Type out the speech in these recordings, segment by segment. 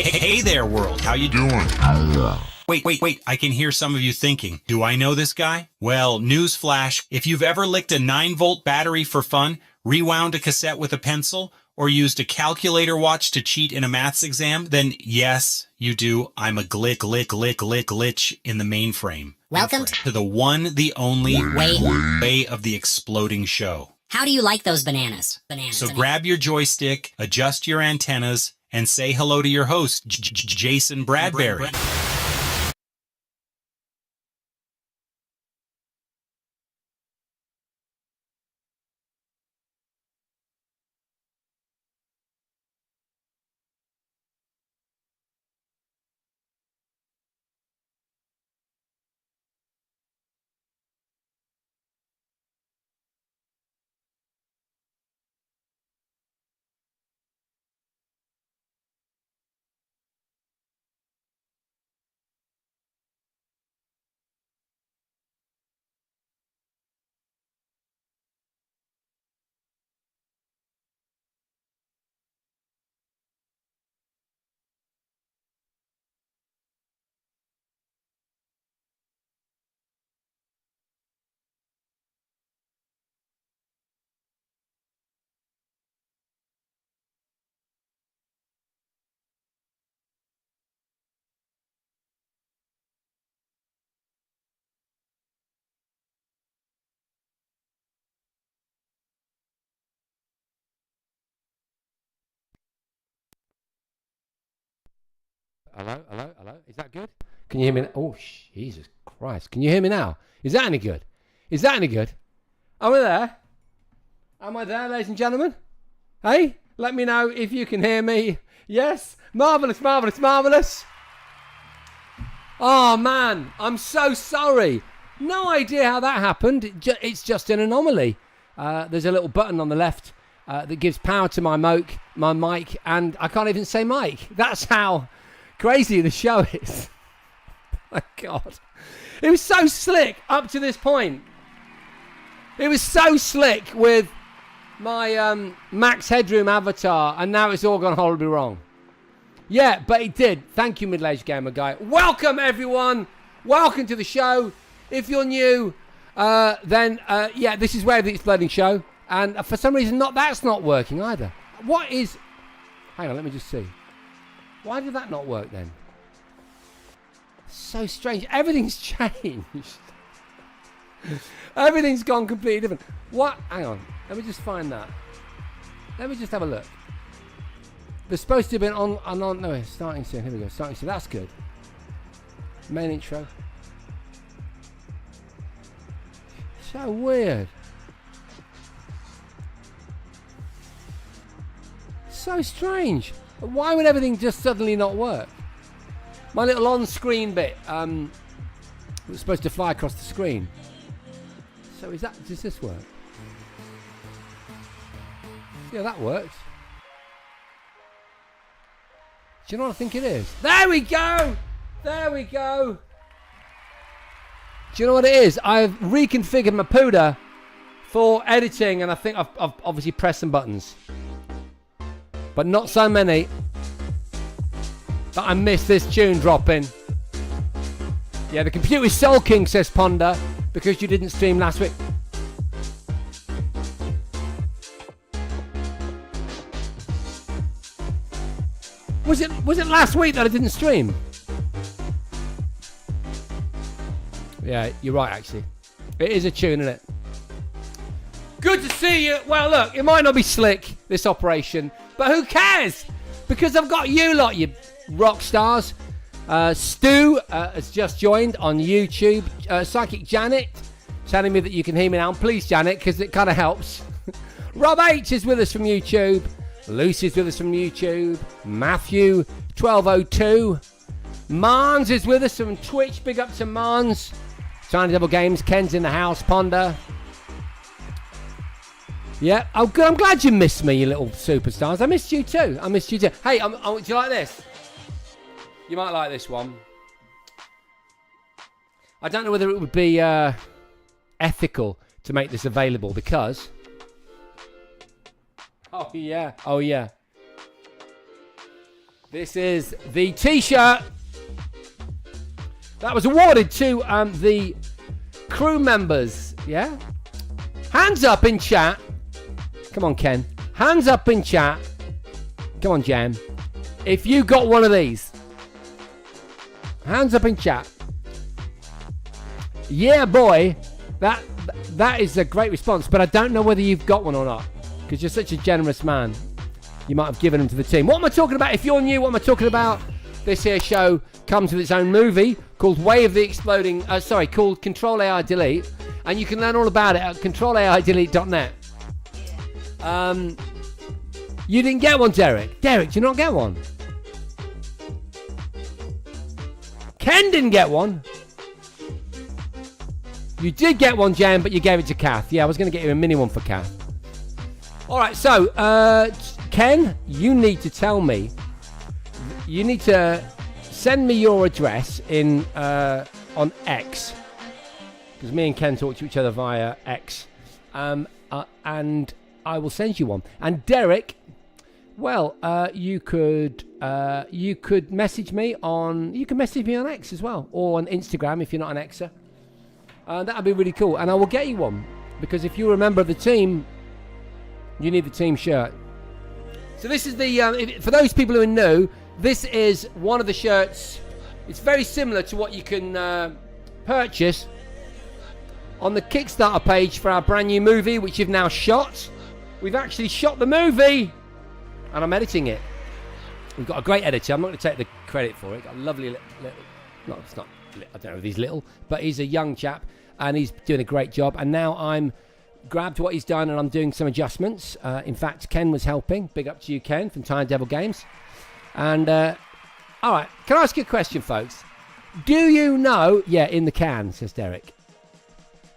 Hey there, world. How you doing? Wait. I can hear some of you thinking, do I know this guy? Well, newsflash. If you've ever licked a 9-volt battery for fun, rewound a cassette with a pencil, or used a calculator watch to cheat in a maths exam, then yes, you do. I'm a glitch in the mainframe. Welcome to the one, the only way of the exploding show. How do you like those bananas? So grab your joystick, adjust your antennas, and say hello to your host, Jason Bradbury. Hello? Is that good? Can you hear me? Oh, Jesus Christ. Can you hear me now? Is that any good? Are we there? Am I there, ladies and gentlemen? Hey, let me know if you can hear me. Yes? Marvellous. Oh, man. I'm so sorry. No idea how that happened. It's just an anomaly. There's a little button on the left that gives power to my mic, and I can't even say mic. That's how crazy the show is. My God. It was so slick up to this point. It was so slick with my Max Headroom avatar, and now it's all gone horribly wrong. Yeah, but it did. Thank you, Middle-Aged Gamer Guy. Welcome, everyone. Welcome to the show. If you're new, then this is Way of the Exploding Show. And for some reason, that's not working either. What is... Hang on, let me just see. Why did that not work then? So strange. Everything's changed. Everything's gone completely different. What? Hang on. Let me just find that. Let me just have a look. There's supposed to have been on. No, starting soon. Here we go. Starting soon. That's good. Main intro. So weird. So strange. Why would everything just suddenly not work? My little on-screen bit was supposed to fly across the screen. So does this work? Yeah, that works. Do you know what I think it is? There we go! Do you know what it is? I've reconfigured my PUDA for editing, and I think I've obviously pressed some buttons. But not so many that I missed this tune dropping. Yeah, the computer's sulking, says Ponder, because you didn't stream last week. Was it last week that I didn't stream? Yeah, you're right, actually. It is a tune, isn't it? Good to see you. Well, look, it might not be slick, this operation, but who cares? Because I've got you lot, you rock stars. Stu has just joined on YouTube. Psychic Janet telling me that you can hear me now. Please, Janet, because it kind of helps. Rob H is with us from YouTube. Lucy's with us from YouTube. Matthew 1202. Marns is with us from Twitch. Big up to Marns. Tiny Double Games. Ken's in the house. Ponder. Yeah, oh good. I'm glad you missed me, you little superstars. I missed you too. Hey, do you like this? You might like this one. I don't know whether it would be ethical to make this available because... Oh yeah. This is the T-shirt that was awarded to the crew members. Yeah? Hands up in chat. Come on, Ken. Hands up in chat. Come on, Jam. If you got one of these. Hands up in chat. Yeah, boy. That is a great response, but I don't know whether you've got one or not, because you're such a generous man. You might have given them to the team. What am I talking about? If you're new, what am I talking about? This here show comes with its own movie called Way of the Exploding... called Control AI Delete. And you can learn all about it at controlaidelete.net. You didn't get one, Derek. Derek, did you not get one? Ken didn't get one. You did get one, Jan, but you gave it to Kath. Yeah, I was going to get you a mini one for Kath. All right, so, Ken, you need to tell me. You need to send me your address in on X. Because me and Ken talk to each other via X. And I will send you one. And Derek, well, you could message me on... You can message me on X as well. Or on Instagram if you're not an Xer. That would be really cool. And I will get you one. Because if you're a member of the team, you need the team shirt. So this is the... for those people who are new, this is one of the shirts. It's very similar to what you can purchase on the Kickstarter page for our brand new movie, which you've now shot. We've actually shot the movie. And I'm editing it. We've got a great editor. I'm not going to take the credit for it. Got a lovely little... No, it's not... I don't know if he's little, but he's a young chap. And he's doing a great job. And now I'm grabbed what he's done and I'm doing some adjustments. In fact, Ken was helping. Big up to you, Ken, from Time Devil Games. And, all right. Can I ask you a question, folks? Do you know... Yeah, in the can, says Derek.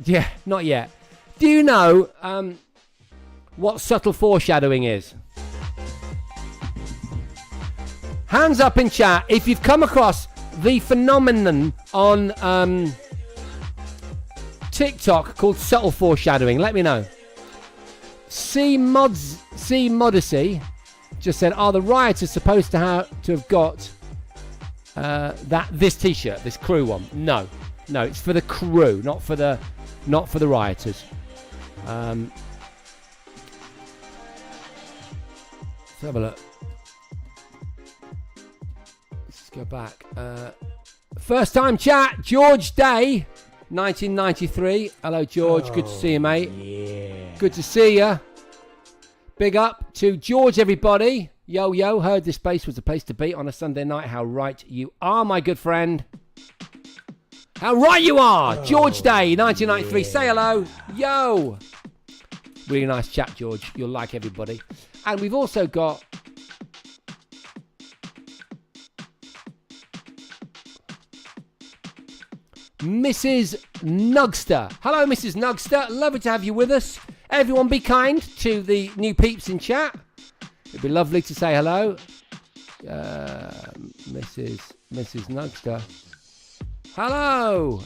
Yeah, not yet. Do you know what subtle foreshadowing is? Hands up in chat if you've come across the phenomenon on TikTok called subtle foreshadowing. Let me know. C Modesty just said, are the rioters supposed to have got this T-shirt, this crew one? No, it's for the crew, not for the rioters. Let's have a look. Let's go back. First time chat, George Day, 1993. Hello, George. Good to see you, mate. Yeah. Good to see you. Big up to George, everybody. Yo, heard this place was the place to be on a Sunday night. How right you are, my good friend. How right you are. George Day, 1993. Yeah. Say hello. Yo. Really nice chat, George. You'll like everybody. And we've also got... Mrs. Nugster. Hello, Mrs. Nugster. Lovely to have you with us. Everyone be kind to the new peeps in chat. It'd be lovely to say hello. Mrs. Nugster. Hello.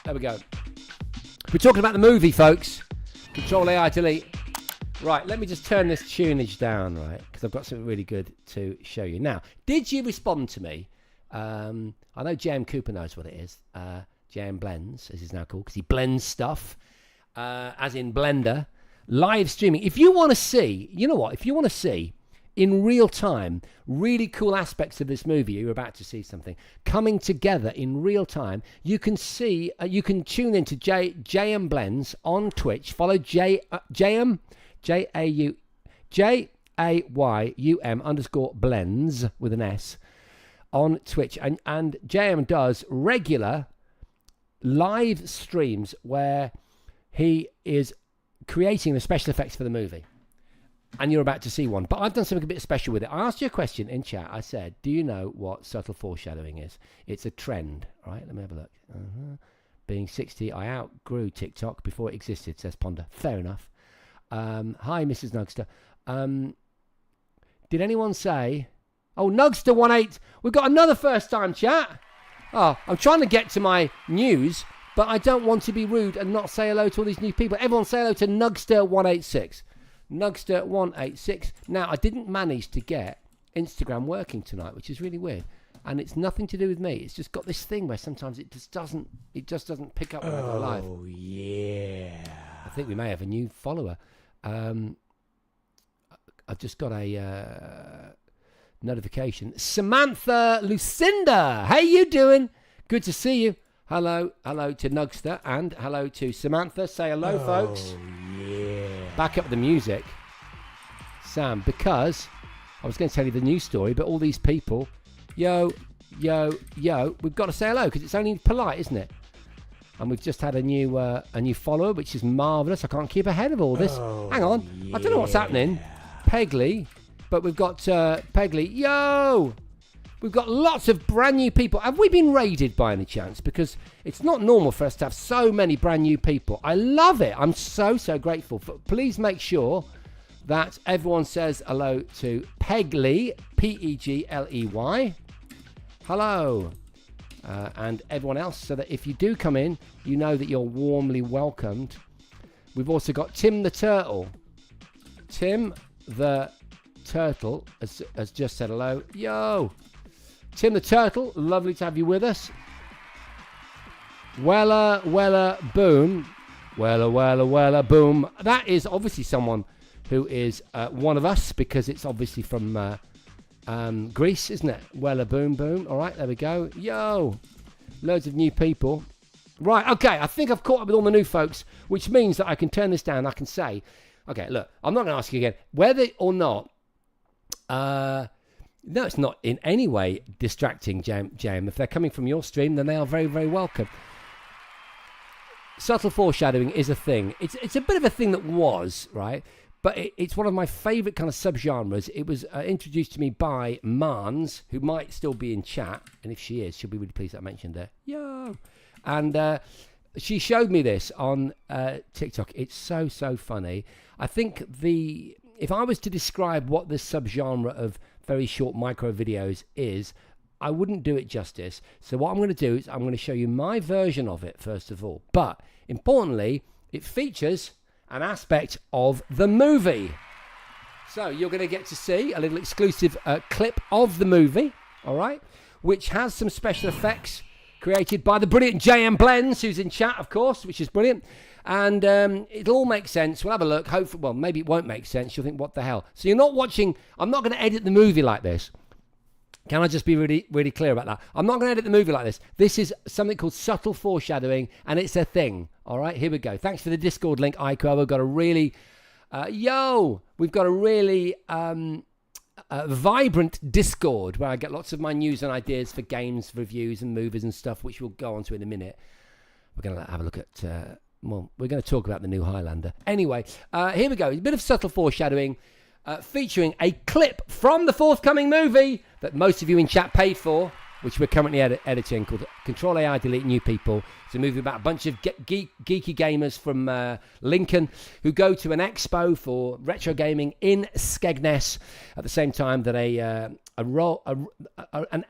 There we go. We're talking about the movie, folks. Control AI Delete. Right, let me just turn this tunage down, right? Because I've got something really good to show you. Now, did you respond to me? I know J.M. Cooper knows what it is. J.M. Blends, as he's now called, because he blends stuff, as in Blender. Live streaming. If you want to see, you know what? If you want to see in real time really cool aspects of this movie, you're about to see something coming together in real time. You can see, you can tune into JM Blends on Twitch. Follow JM _Blends with an S on Twitch, and JM does regular live streams where he is creating the special effects for the movie, and you're about to see one. But I've done something a bit special with it. I asked you a question in chat. I said, do you know what subtle foreshadowing is? It's a trend. All right, let me have a look. Being 60, I outgrew TikTok before it existed, says Ponder. Fair enough. Hi, Mrs. Nugster. Did anyone say... Oh, Nugster18. We've got another first time chat. Oh, I'm trying to get to my news, but I don't want to be rude and not say hello to all these new people. Everyone say hello to Nugster186. Nugster186. Now, I didn't manage to get Instagram working tonight, which is really weird. And it's nothing to do with me. It's just got this thing where sometimes it just doesn't pick up when I go live. Oh, yeah. I think we may have a new follower. I've just got a notification. Samantha Lucinda, how you doing? Good to see you. Hello to Nugster, and hello to Samantha. Say hello, folks. Yeah. Back up the music, Sam, because I was going to tell you the news story, but all these people, yo, we've got to say hello because it's only polite, isn't it? And we've just had a new follower, which is marvellous. I can't keep ahead of all this. Hang on, I don't know what's happening. Pegly, but we've got Pegly. Yo! We've got lots of brand new people. Have we been raided by any chance? Because it's not normal for us to have so many brand new people. I love it. I'm so grateful. Please make sure that everyone says hello to Pegly, P-E-G-L-E-Y. Hello. And everyone else, so that if you do come in, you know that you're warmly welcomed. We've also got Tim the Turtle. Tim the Turtle has just said hello. Yo! Tim the Turtle, lovely to have you with us. Wella, boom. Wella, boom. That is obviously someone who is one of us, because it's obviously from Greece, isn't it? Wella, boom. All right, there we go. Yo! Loads of new people. Right, okay, I think I've caught up with all the new folks, which means that I can turn this down. I can say, okay, look, I'm not going to ask you again, whether or not... No, it's not in any way distracting, Jam. If they're coming from your stream, then they are very, very welcome. Subtle foreshadowing is a thing. It's a bit of a thing that was, right? But it's one of my favourite kind of subgenres. It was introduced to me by Marns, who might still be in chat. And if she is, she'll be really pleased that I mentioned her. Yo! And she showed me this on TikTok. It's so funny. I think if I was to describe what this subgenre of very short micro videos is, I wouldn't do it justice. So what I'm going to do is I'm going to show you my version of it first of all. But importantly, it features an aspect of the movie. So you're going to get to see a little exclusive clip of the movie, all right, which has some special effects created by the brilliant JM Blends, who's in chat, of course, which is brilliant. And it'll all make sense. We'll have a look. Hopefully, well, maybe it won't make sense. You'll think, what the hell? So you're not watching... I'm not going to edit the movie like this. Can I just be really, really clear about that? I'm not going to edit the movie like this. This is something called subtle foreshadowing, and it's a thing. All right, here we go. Thanks for the Discord link, Ico. We've got a really... we've got a really vibrant Discord where I get lots of my news and ideas for games, reviews, and movies and stuff, which we'll go on to in a minute. We're going to have a look at... well, we're going to talk about the new Highlander. Anyway, here we go. A bit of subtle foreshadowing featuring a clip from the forthcoming movie that most of you in chat paid for, which we're currently editing, called Control AI Delete New People. It's a movie about a bunch of geeky gamers from Lincoln who go to an expo for retro gaming in Skegness at the same time that an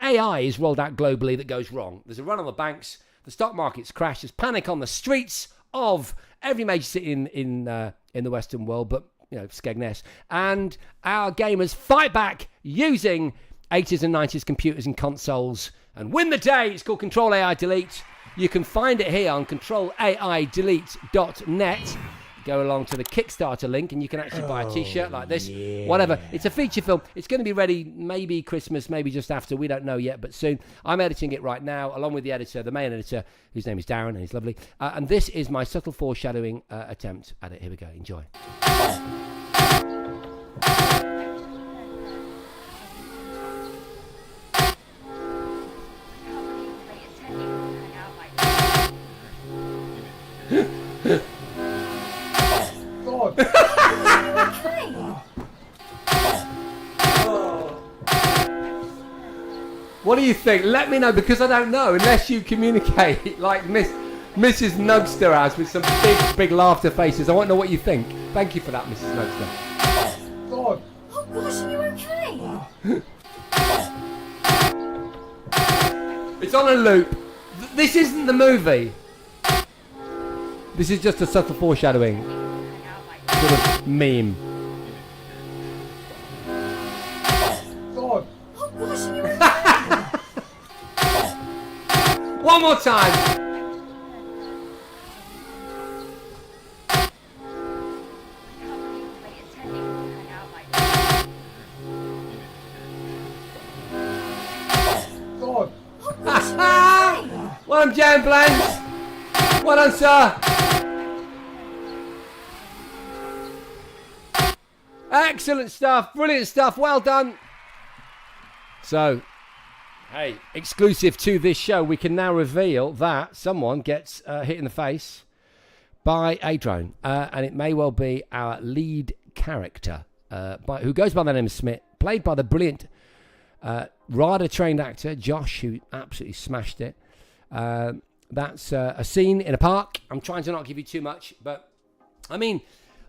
AI is rolled out globally that goes wrong. There's a run on the banks, the stock market's crashed, there's panic on the streets of every major city in the Western world, but Skegness, and our gamers fight back using 80s and 90s computers and consoles and win the day. It's called Control AI Delete. You can find it here on controlaidelete.net. Go along to the Kickstarter link and you can actually buy a t-shirt like this. Whatever. It's a feature film. It's going to be ready maybe Christmas, maybe just after. We don't know yet, but soon. I'm editing it right now along with the editor, the main editor, whose name is Darren, and he's lovely. And this is my subtle foreshadowing attempt at it. Here we go. Enjoy. What do you think? Let me know, because I don't know unless you communicate like Mrs. Nugster has with some big laughter faces. I want to know what you think. Thank you for that, Mrs. Nugster. God. Oh gosh, are you okay? It's on a loop. This isn't the movie. This is just a subtle foreshadowing sort of meme. God. One more time. God. Well done, Jam Blends. Well done, sir. Excellent stuff. Brilliant stuff. Well done. So, hey, exclusive to this show, we can now reveal that someone gets hit in the face by a drone. And it may well be our lead character, who goes by the name of Smith, played by the brilliant RADA-trained actor Josh, who absolutely smashed it. That's a scene in a park. I'm trying to not give you too much, but I mean,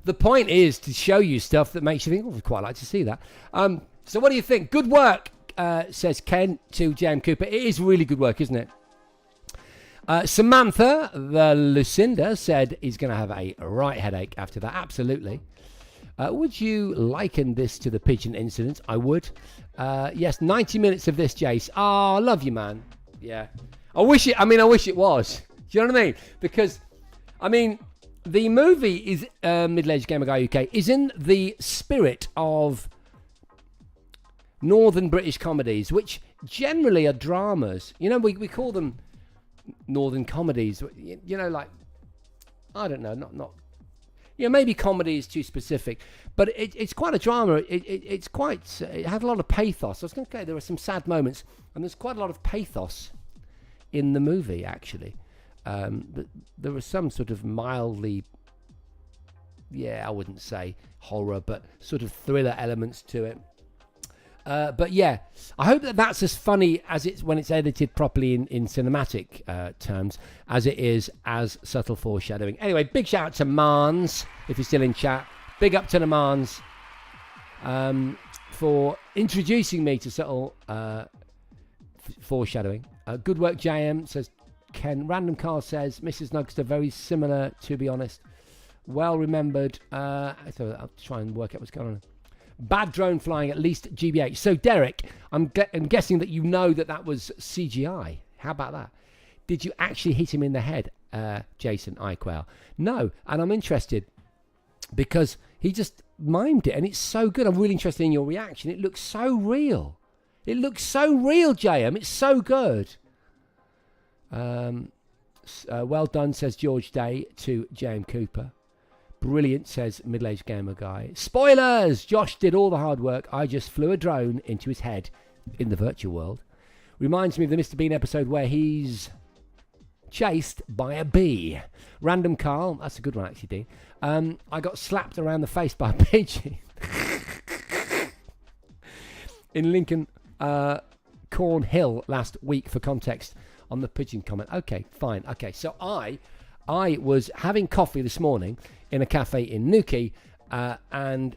the point is to show you stuff that makes you think, oh, I'd quite like to see that. So what do you think? Good work, says Ken to J.M. Cooper. It is really good work, isn't it? Samantha, the Lucinda, said he's going to have a right headache after that. Absolutely. Would you liken this to the pigeon incident? I would. Yes, 90 minutes of this, Jace. Oh, I love you, man. Yeah. I wish it was. Do you know what I mean? Because, I mean, the movie is Middle-Aged Gamer Guy UK is in the spirit of Northern British comedies, which generally are dramas. You know, we call them Northern comedies. You know, like, I don't know, not. You know, maybe comedy is too specific, but it's quite a drama. It has a lot of pathos. I was going to say there are some sad moments, and there's quite a lot of pathos in the movie, actually. But there was some sort of mildly, I wouldn't say horror, but sort of thriller elements to it. But yeah, I hope that's as funny as it's when it's edited properly in cinematic terms as it is as subtle foreshadowing. Anyway, big shout out to Marns, if you're still in chat. Big up to the Marns for introducing me to subtle foreshadowing. Good work, JM, says Ken. Random Carl says, Mrs. Nugster, very similar, to be honest. Well remembered. So I'll try and work out what's going on. Bad drone flying, at least GBH. So, Derek, I'm guessing that you know that was CGI. How about that? Did you actually hit him in the head, Jason Iquell? No, and I'm interested because he just mimed it, and it's so good. I'm really interested in your reaction. It looks so real. It looks so real, JM. It's so good. Well done, says George Day to JM Cooper. Brilliant, says Middle-Aged Gamer Guy. Spoilers! Josh did all the hard work. I just flew a drone into his head in the virtual world. Reminds me of the Mr. Bean episode where he's chased by a bee. Random Carl, that's a good one actually, Dean. I got slapped around the face by a pigeon in Lincoln Cornhill last week, for context on the pigeon comment. Okay, fine. Okay, so I was having coffee this morning in a cafe in Newquay, and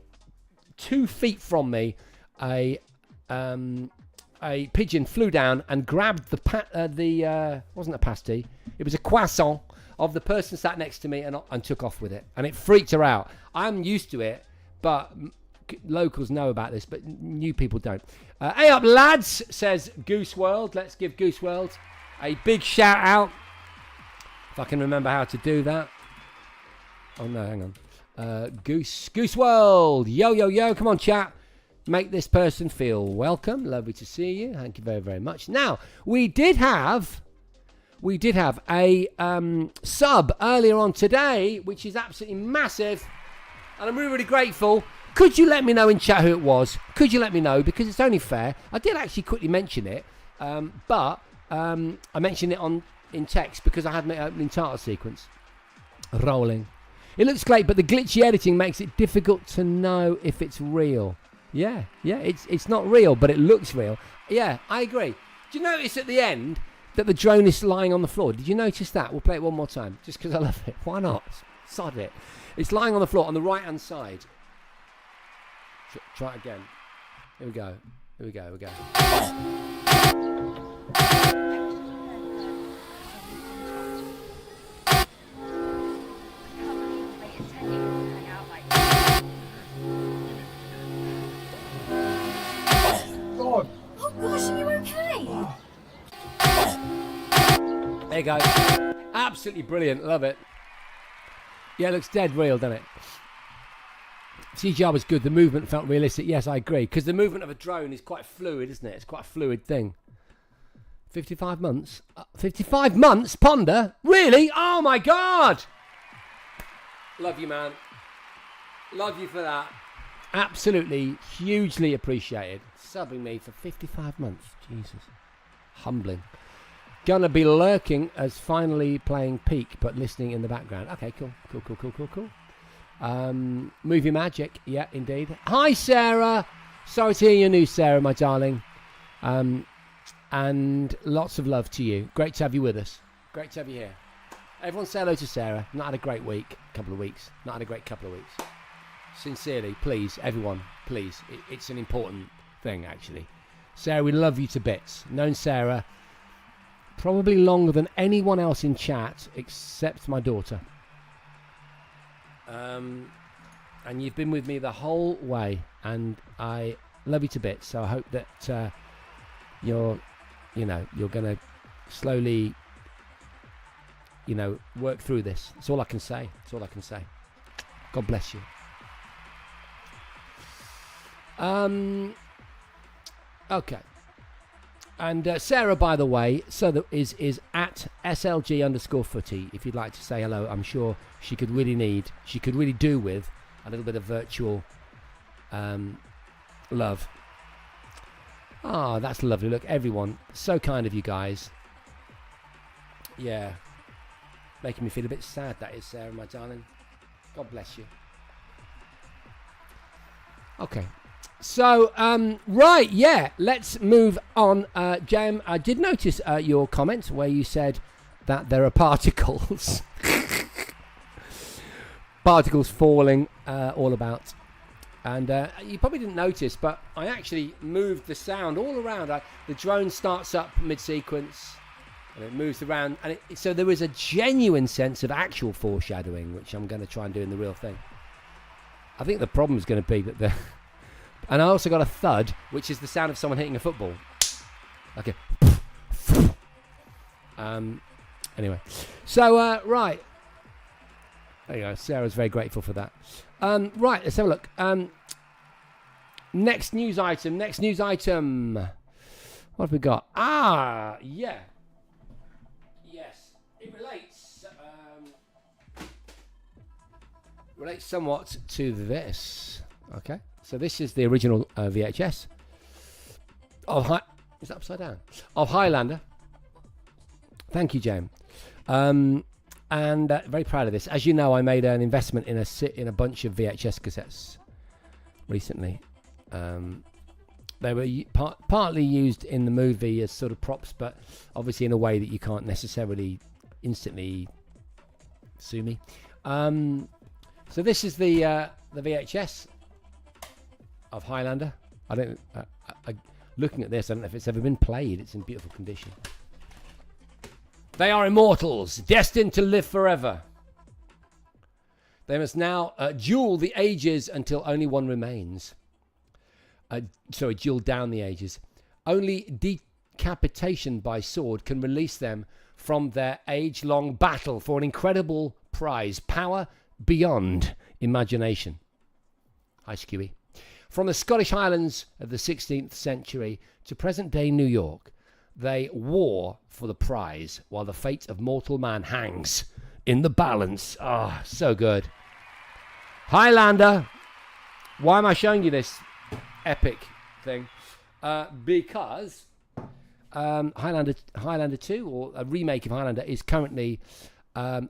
2 feet from me, a pigeon flew down and grabbed wasn't a pasty, it was a croissant of the person sat next to me and took off with it, and it freaked her out. I'm used to it, but locals know about this, but new people don't. Hey up, lads, says Goose World. Let's give Goose World a big shout out. If I can remember how to do that. Oh no, hang on. Goose World. Yo, yo, yo. Come on, chat. Make this person feel welcome. Lovely to see you. Thank you very, very much. Now, we did have a sub earlier on today, which is absolutely massive. And I'm really, really grateful. Could you let me know in chat who it was? Could you let me know? Because it's only fair. I did actually quickly mention it. But I mentioned it in text because I had my opening title sequence rolling. It looks great, but the glitchy editing makes it difficult to know if it's real. Yeah, it's not real, but it looks real. Yeah, I agree. Do you notice at the end that the drone is lying on the floor? Did you notice that? We'll play it one more time, just because I love it. Why not? Sod it. It's lying on the floor on the right-hand side. Try it again. Here we go. God. Oh gosh, are you okay? you go. Absolutely brilliant. Love it. Yeah, it looks dead real, doesn't it? CGI was good. The movement felt realistic. Yes, I agree. Because the movement of a drone is quite fluid, isn't it? It's quite a fluid thing. 55 months? 55 months, Ponder? Really? Oh, my God! Love you, man. Love you for that. Absolutely, hugely appreciated. Subbing me for 55 months. Jesus. Humbling. Gonna be lurking as finally playing Peak, but listening in the background. Okay, cool. Movie magic. Yeah, indeed. Hi, Sarah. Sorry to hear your news, Sarah, my darling. And lots of love to you. Great to have you with us. Great to have you here. Everyone say hello to Sarah. Not had a great week. Couple of weeks. Not had a great couple of weeks. Sincerely, please, everyone, please. It's an important thing, actually. Sarah, we love you to bits. Known Sarah probably longer than anyone else in chat except my daughter. And you've been with me the whole way, and I love you to bits. So I hope that you're going to slowly, work through this. That's all I can say. God bless you. Okay. And Sarah, by the way, is at SLG_footy. If you'd like to say hello, I'm sure she could really do with a little bit of virtual love. Ah, that's lovely. Look, everyone, so kind of you guys. Yeah. Making me feel a bit sad, that is, Sarah, my darling. God bless you. Okay. So, right, yeah, let's move on. Jem, I did notice your comment where you said that there are particles. Particles falling all about. And you probably didn't notice, but I actually moved the sound all around. The drone starts up mid-sequence, and it moves around. And so there was a genuine sense of actual foreshadowing, which I'm going to try and do in the real thing. I think the problem is going to be that the... And I also got a thud, which is the sound of someone hitting a football. Okay. Anyway. So, right. There you go. Sarah's very grateful for that. Right, let's have a look. Next news item. What have we got? Ah, yeah. Yes. It relates somewhat to this. Okay. So this is the original VHS of is that upside down? Of Highlander. Thank you, James. And very proud of this. As you know, I made an investment in a bunch of VHS cassettes recently. They were partly used in the movie as sort of props, but obviously in a way that you can't necessarily instantly sue me. So this is the VHS of Highlander. Looking at this, I don't know if it's ever been played. It's in beautiful condition. They are immortals, destined to live forever. They must now duel the ages until only one remains. Duel down the ages. Only decapitation by sword can release them from their age-long battle for an incredible prize. Power beyond imagination. Hi, Skewy. From the Scottish Highlands of the 16th century to present-day New York, they war for the prize while the fate of mortal man hangs in the balance. Ah, so good. Highlander. Why am I showing you this epic thing? Because Highlander 2, or a remake of Highlander, is currently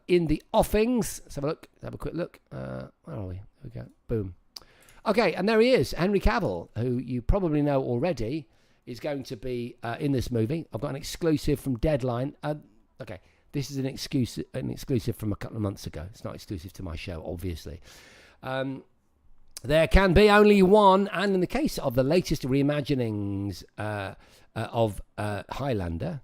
in the offings. Let's have a look. Have a quick look. Where are we? There we go. Boom. Okay, and there he is, Henry Cavill, who you probably know already is going to be in this movie. I've got an exclusive from Deadline. Okay, this is an exclusive from a couple of months ago. It's not exclusive to my show, obviously. There can be only one, and in the case of the latest reimaginings of Highlander,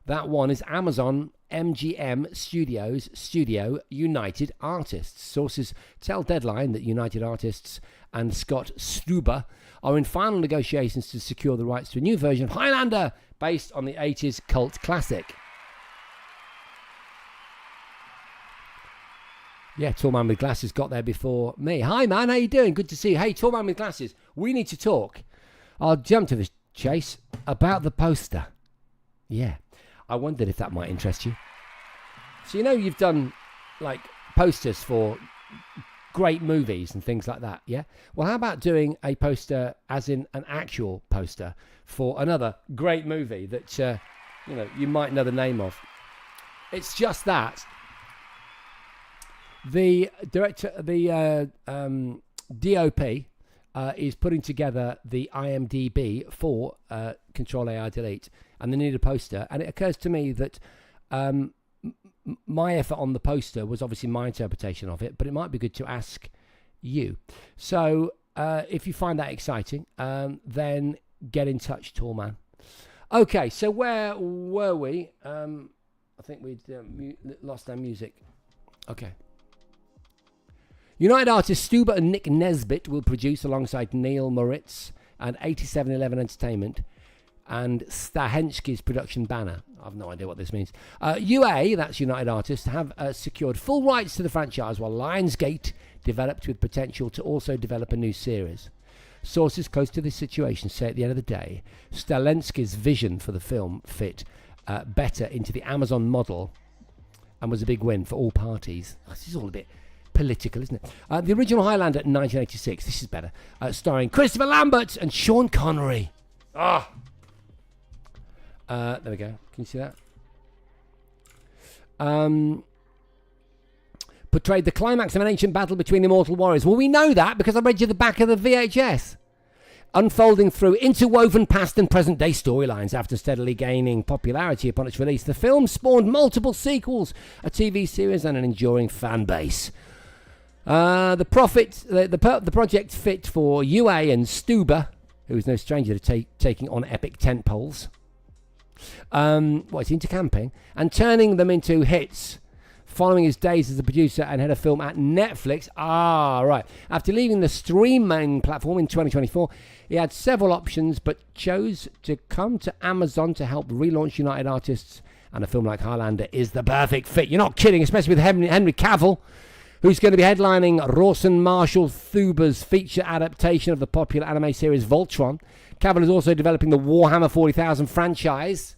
that one is Amazon MGM Studios Studio United Artists. Sources tell Deadline that United Artists and Scott Stuber are in final negotiations to secure the rights to a new version of Highlander based on the 80s cult classic. Yeah, Tall Man with Glasses got there before me. Hi, man. How you doing? Good to see you. Hey, Tall Man with Glasses. We need to talk. I'll jump to the chase about the poster. Yeah. I wondered if that might interest you. So, you've done, like, posters for great movies and things like that, yeah? Well, how about doing a poster, as in an actual poster, for another great movie that, you might know the name of? It's just that. The director, the DOP, is putting together the IMDb for Control AI Delete, and they need a poster. And it occurs to me that my effort on the poster was obviously my interpretation of it, but it might be good to ask you. So if you find that exciting, then get in touch, Tall Man. Okay, so where were we? I think we'd lost our music. Okay. United artists Stuba and Nick Nesbitt will produce, alongside Neil Moritz and 8711 Entertainment and Stahensky's production banner. I've no idea what this means. UA, that's United Artists, have secured full rights to the franchise, while Lionsgate developed with potential to also develop a new series. Sources close to this situation say at the end of the day, Stahensky's vision for the film fit better into the Amazon model and was a big win for all parties. This is all a bit political, isn't it? The original Highlander, 1986. This is better. Starring Christopher Lambert and Sean Connery. There we go. Can you see that? Portrayed the climax of an ancient battle between immortal warriors. Well, we know that because I read you the back of the VHS. Unfolding through interwoven past and present day storylines after steadily gaining popularity upon its release, the film spawned multiple sequels, a TV series, and an enduring fan base. The project fit for UA and Stuba, who is no stranger to taking on epic tentpoles. He's into camping and turning them into hits. Following his days as a producer and head of film at Netflix. Right. After leaving the streaming platform in 2024, he had several options, but chose to come to Amazon to help relaunch United Artists. And a film like Highlander is the perfect fit. You're not kidding, especially with Henry Cavill, who's going to be headlining Rawson Marshall Thuber's feature adaptation of the popular anime series Voltron. Cavill is also developing the Warhammer 40,000 franchise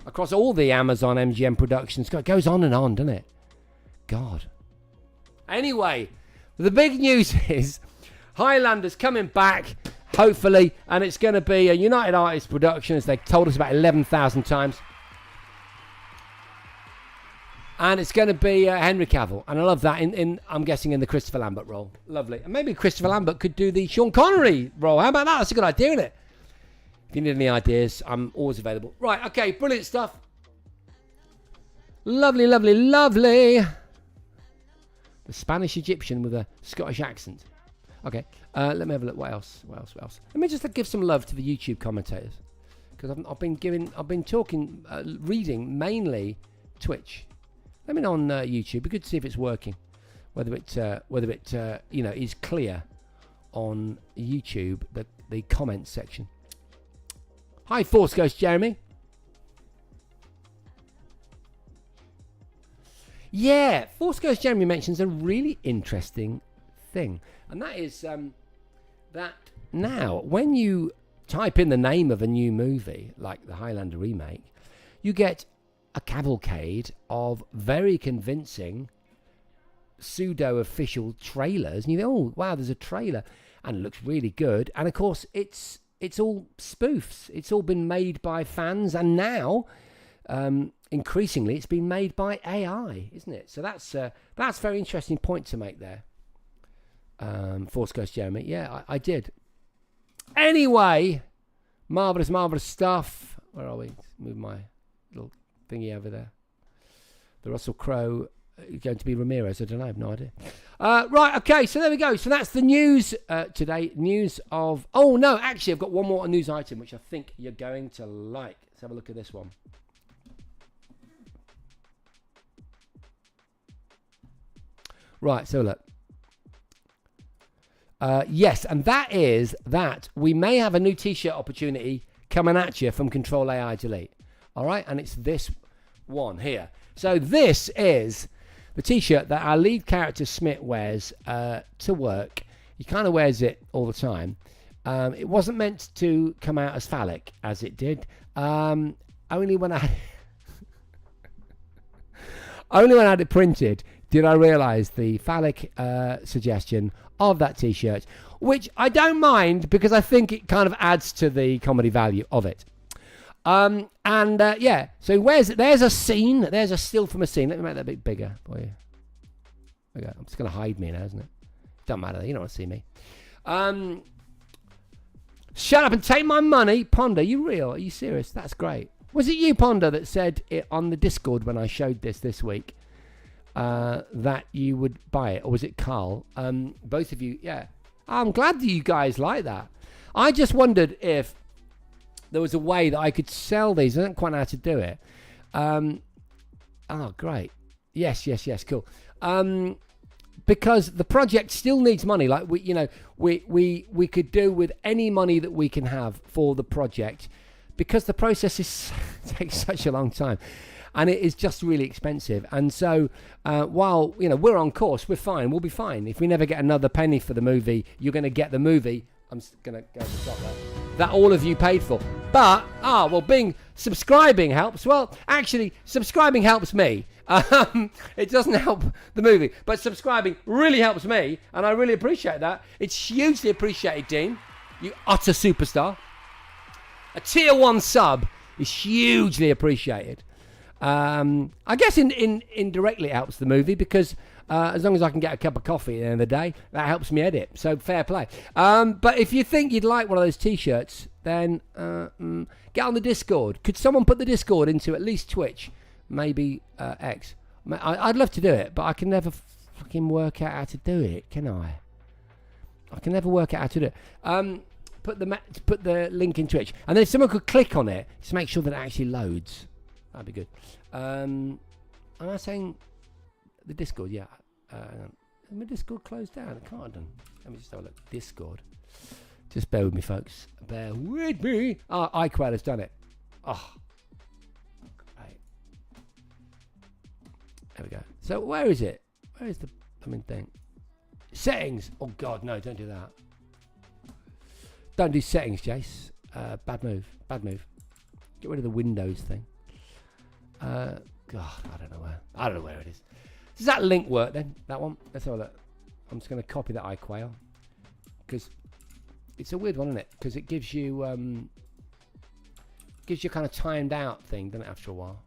across all the Amazon MGM productions. It goes on and on, doesn't it? God. Anyway, the big news is Highlander's coming back, hopefully, and it's going to be a United Artists production, as they told us about 11,000 times. And it's going to be Henry Cavill, and I love that. I'm guessing in the Christopher Lambert role. Lovely. And maybe Christopher Lambert could do the Sean Connery role. How about that? That's a good idea, isn't it? If you need any ideas, I'm always available. Right, okay, brilliant stuff. Lovely, lovely, lovely. The Spanish Egyptian with a Scottish accent. Okay, let me have a look. What else? Let me just give some love to the YouTube commentators, because I've been reading mainly Twitch. Let me know on YouTube. It'd be good to see if it's working. Whether it is clear on YouTube, the comments section. Hi, Force Ghost Jeremy. Yeah, Force Ghost Jeremy mentions a really interesting thing, and that is that now when you type in the name of a new movie like the Highlander remake, you get a cavalcade of very convincing pseudo-official trailers, and you go, oh wow, there's a trailer and it looks really good, and of course it's all spoofs. It's all been made by fans, and now increasingly it's been made by AI, isn't it? So that's a very interesting point to make there. Force Ghost Jeremy, yeah, I did. Anyway, marvelous stuff. Where are we? Move my little thingy over there. The Russell Crowe going to be Ramirez. I don't know. I have no idea. Right. Okay. So there we go. So that's the news today. News of. Oh no! Actually, I've got one more news item which I think you're going to like. Let's have a look at this one. Right. So look. Yes, and that is that we may have a new T-shirt opportunity coming at you from Control AI Delete. All right, and it's this one here. So this the T-shirt that our lead character Smith wears to work. He kind of wears it all the time. It wasn't meant to come out as phallic as it did. Only when I had it printed did I realise the phallic suggestion of that T-shirt, which I don't mind because I think it kind of adds to the comedy value of it. Yeah, so there's a scene, there's a still from a scene. Let me make that a bit bigger for you. Okay, I'm just going to hide me now, isn't it? Don't matter, you don't want to see me. Shut up and take my money. Ponder, you real? Are you serious? That's great. Was it you, Ponder, that said it on the Discord when I showed this week that you would buy it? Or was it Carl? Both of you, yeah. I'm glad that you guys like that. I just wondered if there was a way that I could sell these. I don't quite know how to do it. Oh, great. Yes, cool. Because the project still needs money. Like we could do with any money that we can have for the project, because the process takes such a long time, and it is just really expensive. And so while we're on course, we're fine. We'll be fine. If we never get another penny for the movie, you're going to get the movie. I'm just going to go to the top there. That all of you paid for. But subscribing helps. Well, actually, subscribing helps me. It doesn't help the movie, but subscribing really helps me, and I really appreciate that. It's hugely appreciated, Dean. You utter superstar. A tier 1 sub is hugely appreciated. I guess indirectly it helps the movie, because as long as I can get a cup of coffee at the end of the day, that helps me edit. So fair play. But if you think you'd like one of those T-shirts, then get on the Discord. Could someone put the Discord into at least Twitch? Maybe X. I'd love to do it, but I can never fucking work out how to do it, can I? I can never work out how to do it. Put the link in Twitch, and then if someone could click on it, just make sure that it actually loads. That'd be good. Am I saying the Discord? Yeah. Is my Discord closed down? I can't have done. Let me just have a look. Discord. Just bear with me, folks. Bear with me. iQuad has done it. Oh. There we go. So where is it? Where is the thing? Settings. Oh God, no! Don't do that. Don't do settings, Jace. Bad move. Get rid of the Windows thing. God, I don't know where it is. Does that link work then? That one? Let's have a look. I'm just going to copy that iQuail, because it's a weird one, isn't it? Because it gives you kind of timed out thing, doesn't it? After a while.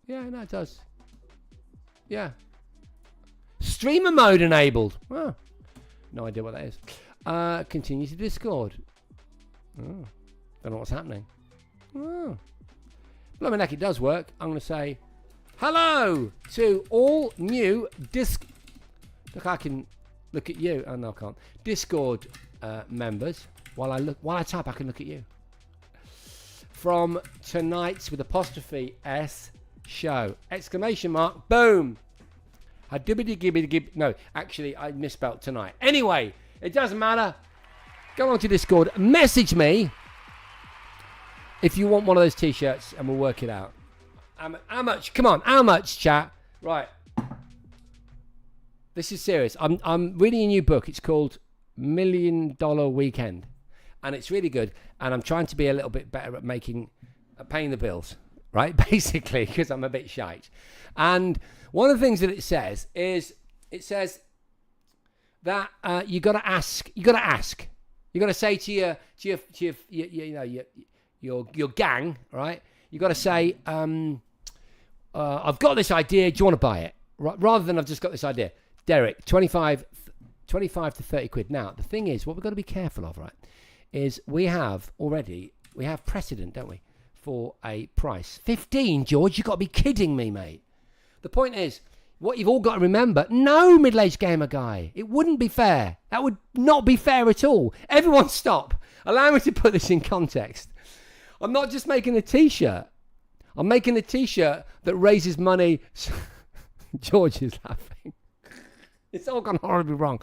Yeah, no, it does. Yeah. Streamer mode enabled. Oh, no idea what that is. Continue to Discord. Oh, don't know what's happening. Oh. Blooming heck, it does work. I'm going to say hello to all new Look, I can look at you. Oh, no, I can't. Discord members. While I type, I can look at you. From tonight's with apostrophe S show! Exclamation mark! Boom! No, actually, I misspelled tonight. Anyway, it doesn't matter. Go on to Discord. Message me if you want one of those T-shirts, and we'll work it out. How much? Come on, how much, chat? Right. This is serious. I'm reading a new book. It's called $1 Million Weekend, and it's really good. And I'm trying to be a little bit better at paying the bills, right? Basically, because I'm a bit shite. And one of the things that it says is, that you got to ask. You got to say to your gang, right? You got to say, I've got this idea. Do you want to buy it? Rather than I've just got this idea. Derek, 25 to 30 quid. Now, the thing is, what we've got to be careful of, right, is we have precedent, don't we, for a price. 15, George, you've got to be kidding me, mate. The point is, what you've all got to remember, no, middle-aged gamer guy, it wouldn't be fair. That would not be fair at all. Everyone stop. Allow me to put this in context. I'm not just making a T-shirt. I'm making a T-shirt that raises money. George is laughing. It's all gone horribly wrong.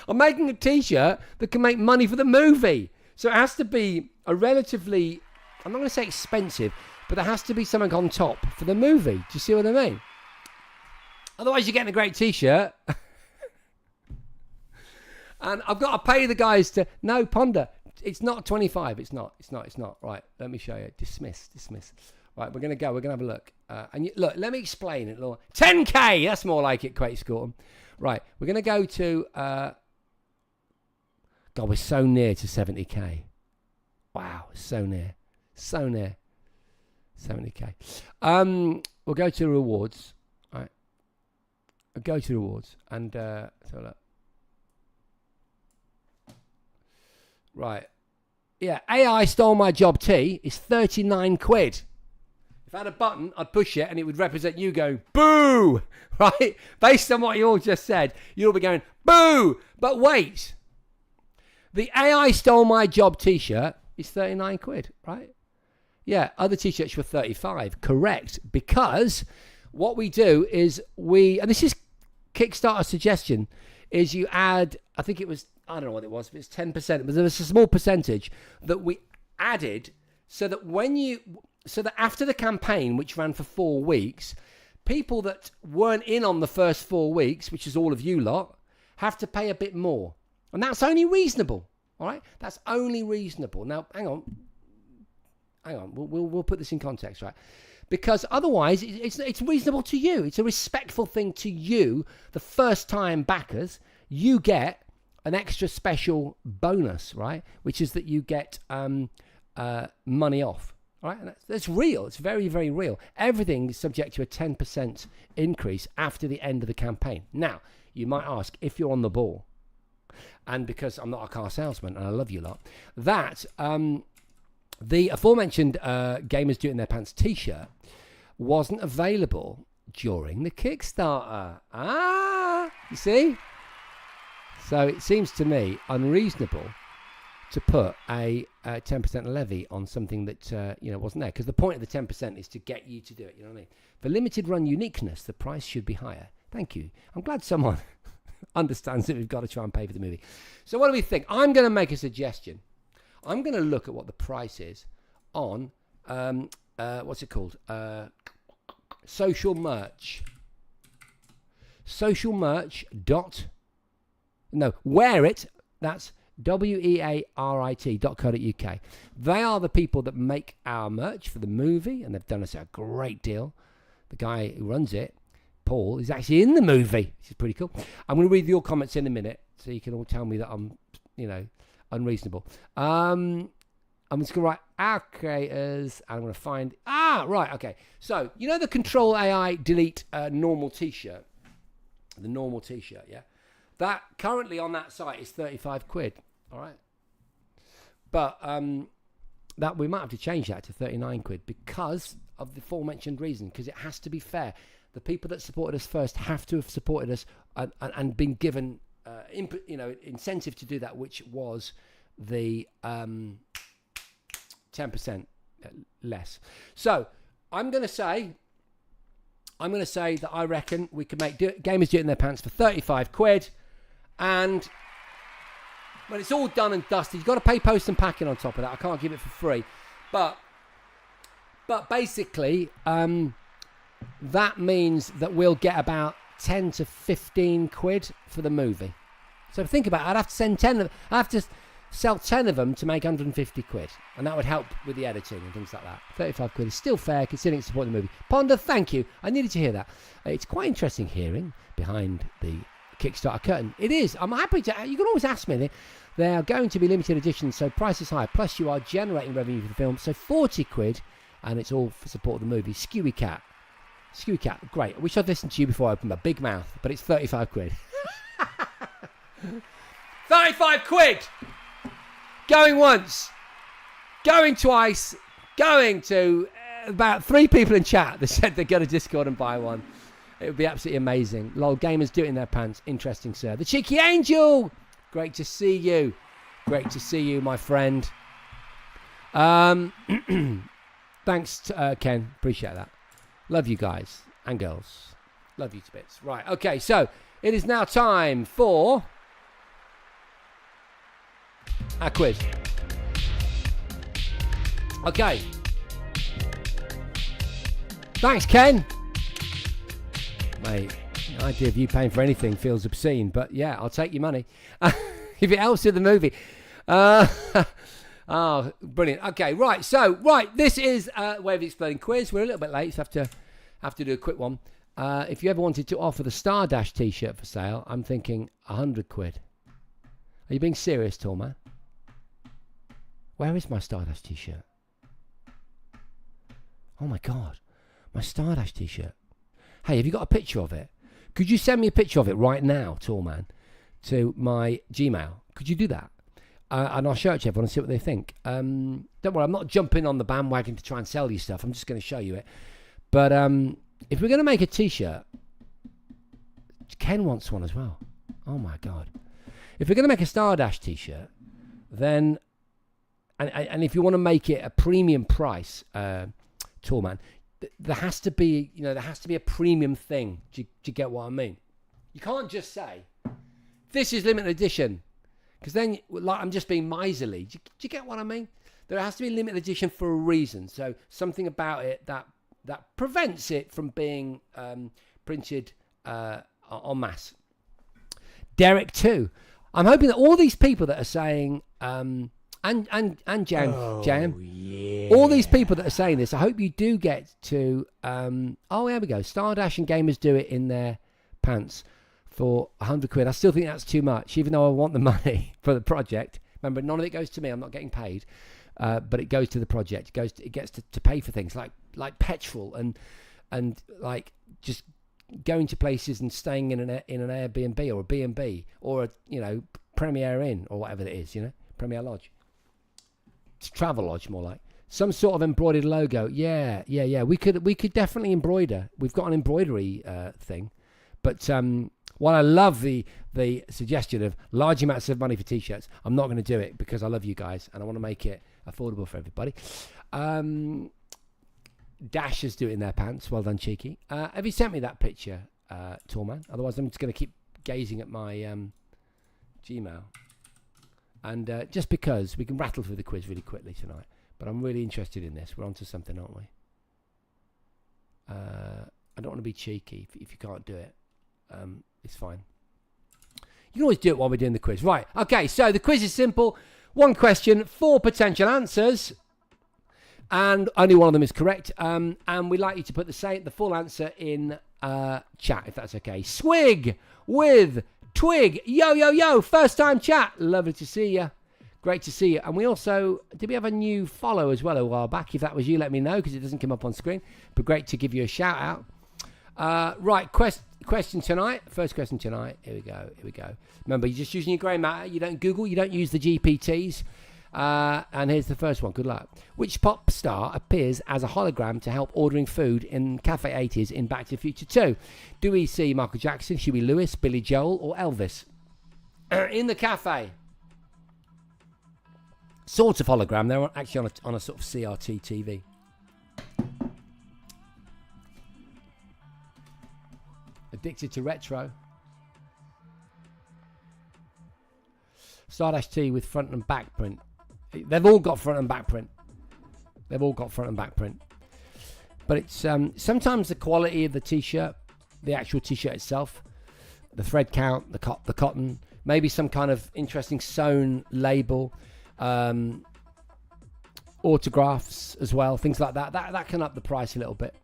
I'm making a T-shirt that can make money for the movie. So it has to be a relatively, I'm not going to say expensive, but there has to be something on top for the movie. Do you see what I mean? Otherwise, you're getting a great T-shirt. And I've got to pay the guys to... No, Ponder. It's not 25. It's not. Right, let me show you. Dismiss. Right, we're going to go. We're going to have a look. Look, let me explain it, Laura. 10K! That's more like it, Quake Scorton. Right, we're going to go to... God, we're so near to 70K. Wow, so near. 70K. We'll go to rewards. All right. We'll go to rewards. And, so look. Right. Yeah, AI stole my job T is 39 quid. If I had a button, I'd push it and it would represent you going, boo! Right? Based on what you all just said, you'll be going, boo! But wait. The AI stole my job t-shirt is 39 quid, right? Yeah, other t-shirts were 35. Correct. Because what we do is and this is Kickstarter suggestion, is you add, I think it was, I don't know what it was, but it's 10%, but there was a small percentage that we added so that after the campaign, which ran for 4 weeks, people that weren't in on the first 4 weeks, which is all of you lot, have to pay a bit more. And that's only reasonable, all right? That's only reasonable. Now, hang on. We'll put this in context, right? Because otherwise, it's reasonable to you. It's a respectful thing to you, the first-time backers. You get an extra special bonus, right? Which is that you get money off, right? And that's real. It's very, very real. Everything is subject to a 10% increase after the end of the campaign. Now, you might ask, if you're on the ball, and because I'm not a car salesman, and I love you lot, that the aforementioned Gamers Do It in Their Pants t-shirt wasn't available during the Kickstarter. You see? So it seems to me unreasonable to put a 10% levy on something that wasn't there, because the point of the 10% is to get you to do it. You know what I mean? For limited run uniqueness, the price should be higher. Thank you. I'm glad someone understands that we've got to try and pay for the movie. So what do we think? I'm going to make a suggestion. I'm going to look at what the price is on what's it called? Social merch. Wear it. That's wearit.co.uk. They are the people that make our merch for the movie, and they've done us a great deal. The guy who runs it, Paul, is actually in the movie, which is pretty cool. I'm going to read your comments in a minute, so you can all tell me that I'm, unreasonable. I'm just going to write our creators, and I'm going to find... right, okay. So, the Control AI Delete normal t-shirt? The normal t-shirt, yeah? That currently on that site is 35 quid, all right? But that we might have to change that to 39 quid because of the aforementioned reason, because it has to be fair. The people that supported us first have to have supported us and been given incentive to do that, which was the 10% less. So I'm going to say that I reckon we can make Gamers Do It in Their Pants for 35 quid. And when it's all done and dusted, you've got to pay post and packing on top of that. I can't give it for free. But basically, that means that we'll get about 10 to 15 quid for the movie. So think about it. I'd have to sell 10 of them to make 150 quid. And that would help with the editing and things like that. 35 quid is still fair considering it's supporting the movie. Ponder, thank you. I needed to hear that. It's quite interesting hearing behind the Kickstarter curtain. It is. I'm happy to... You can always ask me. They are going to be limited editions, so price is high. Plus, you are generating revenue for the film. So 40 quid, and it's all for support of the movie. Skewy Cat, great. I wish I'd listened to you before I opened my big mouth, but it's 35 quid. 35 quid! Going once, going twice, going to about 3 people in chat that said they'd go to Discord and buy one. It would be absolutely amazing. Lol, Gamers Do It in Their Pants. Interesting, sir. The Cheeky Angel! Great to see you. Great to see you, my friend. Thanks, Ken. Appreciate that. Love you guys and girls. Love you to bits. Right, okay, so it is now time for our quiz. Okay. Thanks, Ken. Mate, The idea of you paying for anything feels obscene, but yeah, I'll take your money. If it helps with the movie. Oh, brilliant. Okay, right. So, this is Way of Exploding quiz. We're a little bit late, so have to do a quick one. If you ever wanted to offer the Star Dash t-shirt for sale, I'm thinking 100 quid. Are you being serious, tall man? Where is my Star Dash t-shirt? Oh my God, my Star Dash t-shirt. Hey, have you got a picture of it? Could you send me a picture of it right now, tall man, to my Gmail? Could you do that? And I'll show it to everyone and see what they think. Don't worry, I'm not jumping on the bandwagon to try and sell you stuff. I'm just going to show you it. But if we're going to make a t-shirt, Ken wants one as well. Oh my God. If we're going to make a Star Dash t-shirt, then, and if you want to make it a premium price, tall man, there has to be, a premium thing. Do you get what I mean? You can't just say, this is limited edition. Because then, like, I'm just being miserly. Do you get what I mean? There has to be a limited edition for a reason. So something about it that prevents it from being printed en masse. Derek too. I'm hoping that all these people that are saying and Jam, all these people that are saying this, I hope you do get to. Here we go. Star Dash and Gamers Do It in their pants. For 100 quid. I still think that's too much, even though I want the money for the project. Remember, none of it goes to me. I'm not getting paid, but it goes to the project. It gets to pay for things like petrol and like just going to places and staying in an Airbnb or a B&B or a Premier Inn or whatever it is. Premier Lodge. It's Travel Lodge, more like some sort of embroidered logo. Yeah. We could definitely embroider. We've got an embroidery thing, but while I love the suggestion of large amounts of money for t-shirts, I'm not going to do it because I love you guys and I want to make it affordable for everybody. Dash is doing their pants. Well done, Cheeky. Have you sent me that picture, tall man? Otherwise, I'm just going to keep gazing at my Gmail. And just because we can rattle through the quiz really quickly tonight, but I'm really interested in this. We're on to something, aren't we? I don't want to be cheeky if you can't do it. It's fine. You can always do it while we're doing the quiz. Right. Okay, so the quiz is simple. One question, 4 potential answers. And only one of them is correct. And we'd like you to put the full answer in chat, if that's okay. Swig with Twig. Yo. First time chat. Lovely to see you. Great to see you. And we also, did we have a new follow as well a while back? If that was you, let me know because it doesn't come up on screen. But great to give you a shout out. Right, question tonight. First question tonight. Here we go. Remember, you're just using your grey matter. You don't Google. You don't use the GPTs. And here's the first one. Good luck. Which pop star appears as a hologram to help ordering food in Cafe 80s in Back to the Future 2? Do we see Michael Jackson, Huey Lewis, Billy Joel, or Elvis? In the cafe. Sort of hologram. They're actually on a sort of CRT TV. Addicted to retro. Stardust T with front and back print. They've all got front and back print. But it's sometimes the quality of the t-shirt, the actual t-shirt itself, the thread count, the cotton, maybe some kind of interesting sewn label, autographs as well, things like that. That can up the price a little bit.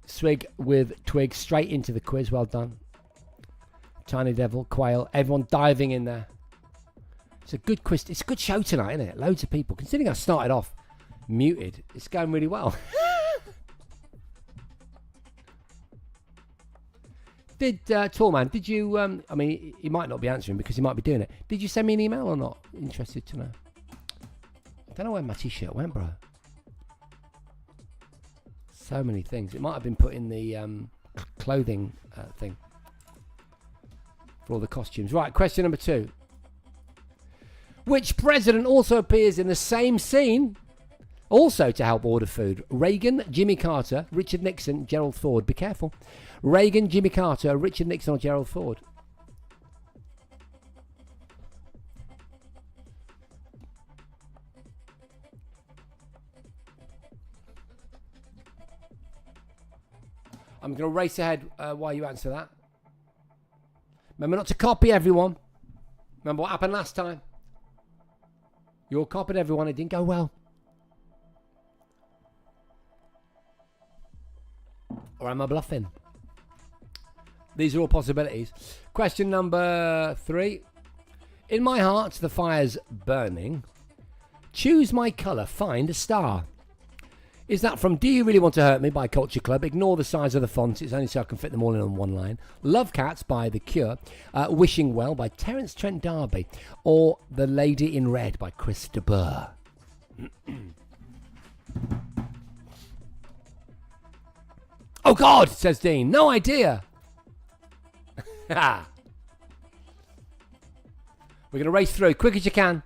Swig with Twig straight into the quiz. Well done. Tiny Devil, Quail, everyone diving in there. It's a good quiz. It's a good show tonight, isn't it? Loads of people. Considering I started off muted, it's going really well. Tallman, did you, I mean, he might not be answering because he might be doing it. Did you send me an email or not? Interested to know. I don't know where my t-shirt went, bro. So many things. It might have been put in the clothing thing for all the costumes. Right, question number 2. Which president also appears in the same scene, also to help order food? Reagan, Jimmy Carter, Richard Nixon, Gerald Ford. Be careful. Reagan, Jimmy Carter, Richard Nixon, or Gerald Ford? I'm going to race ahead while you answer that. Remember not to copy everyone. Remember what happened last time? You all copied everyone. It didn't go well. Or am I bluffing? These are all possibilities. Question number 3. In my heart, the fire's burning. Choose my colour. Find a star. Is that from Do You Really Want to Hurt Me by Culture Club? Ignore the size of the font. It's only so I can fit them all in on one line. Love Cats by The Cure. Wishing Well by Terence Trent D'Arby. Or The Lady in Red by Chris de Burgh. Oh, God, says Dean. No idea. We're going to race through quick as you can.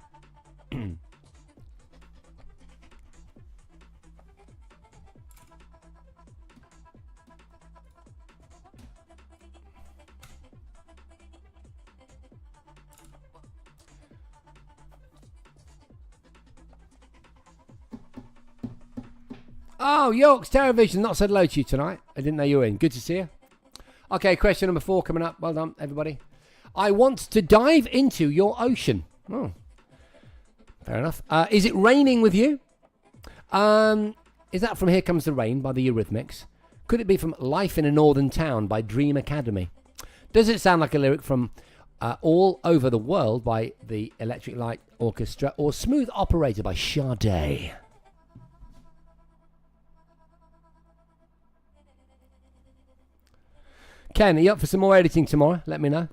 Oh, York's Terrorvision not said hello to you tonight. I didn't know you were in. Good to see you. Okay, question number 4 coming up. Well done, everybody. I want to dive into your ocean. Oh, fair enough. Is it raining with you? Is that from Here Comes the Rain by the Eurythmics? Could it be from Life in a Northern Town by Dream Academy? Does it sound like a lyric from All Over the World by the Electric Light Orchestra or Smooth Operator by Sade? Ken, are you up for some more editing tomorrow? Let me know.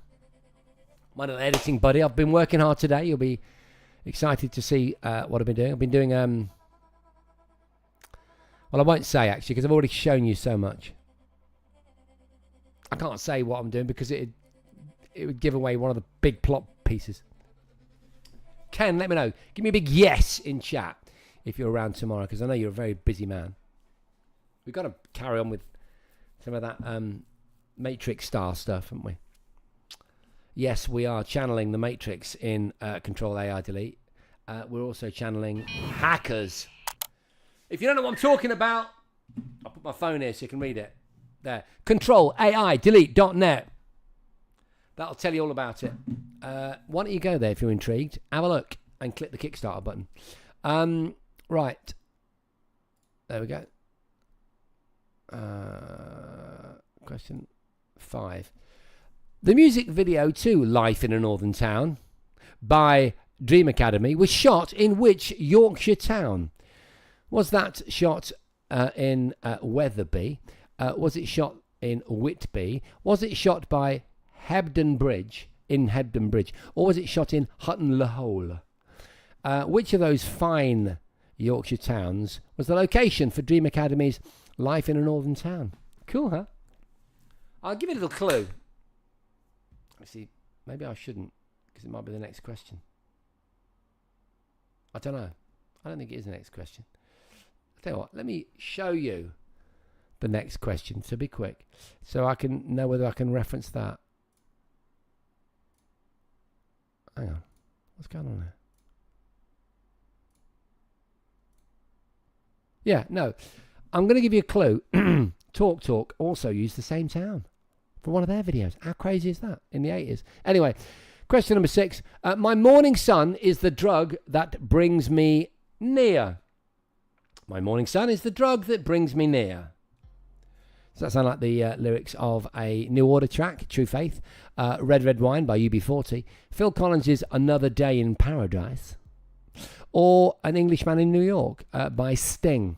My little editing buddy. I've been working hard today. You'll be excited to see what I've been doing. I've been doing, well, I won't say actually because I've already shown you so much. I can't say what I'm doing because it would give away one of the big plot pieces. Ken, let me know. Give me a big yes in chat if you're around tomorrow because I know you're a very busy man. We've got to carry on with some of that Matrix style stuff, haven't we? Yes, we are channeling the Matrix in Control AI Delete. We're also channeling hackers. If you don't know what I'm talking about, I'll put my phone here so you can read it. There. Control AI Delete.net. That'll tell you all about it. Why don't you go there if you're intrigued? Have a look and click the Kickstarter button. Right. There we go. Question 5. The music video to Life in a Northern Town by Dream Academy was shot in which Yorkshire town? Was that shot in Wetherby? Was it shot in Whitby? Was it shot by Hebden Bridge, or was it shot in Hutton le Hole? Which of those fine Yorkshire towns was the location for Dream Academy's Life in a Northern Town? Cool, huh? I'll give you a little clue. Let's see, maybe I shouldn't, because it might be the next question. I don't know. I don't think it is the next question. I'll tell you what, let me show you the next question, so be quick, so I can know whether I can reference that. Hang on. What's going on there? Yeah, no. I'm going to give you a clue. Talk also used the same town for one of their videos. How crazy is that? In the 80s. Anyway, question number 6. My morning sun is the drug that brings me near. My morning sun is the drug that brings me near. Does that sound like the lyrics of a New Order track, True Faith? Red Red Wine by UB40. Phil Collins' Another Day in Paradise. Or An Englishman in New York by Sting.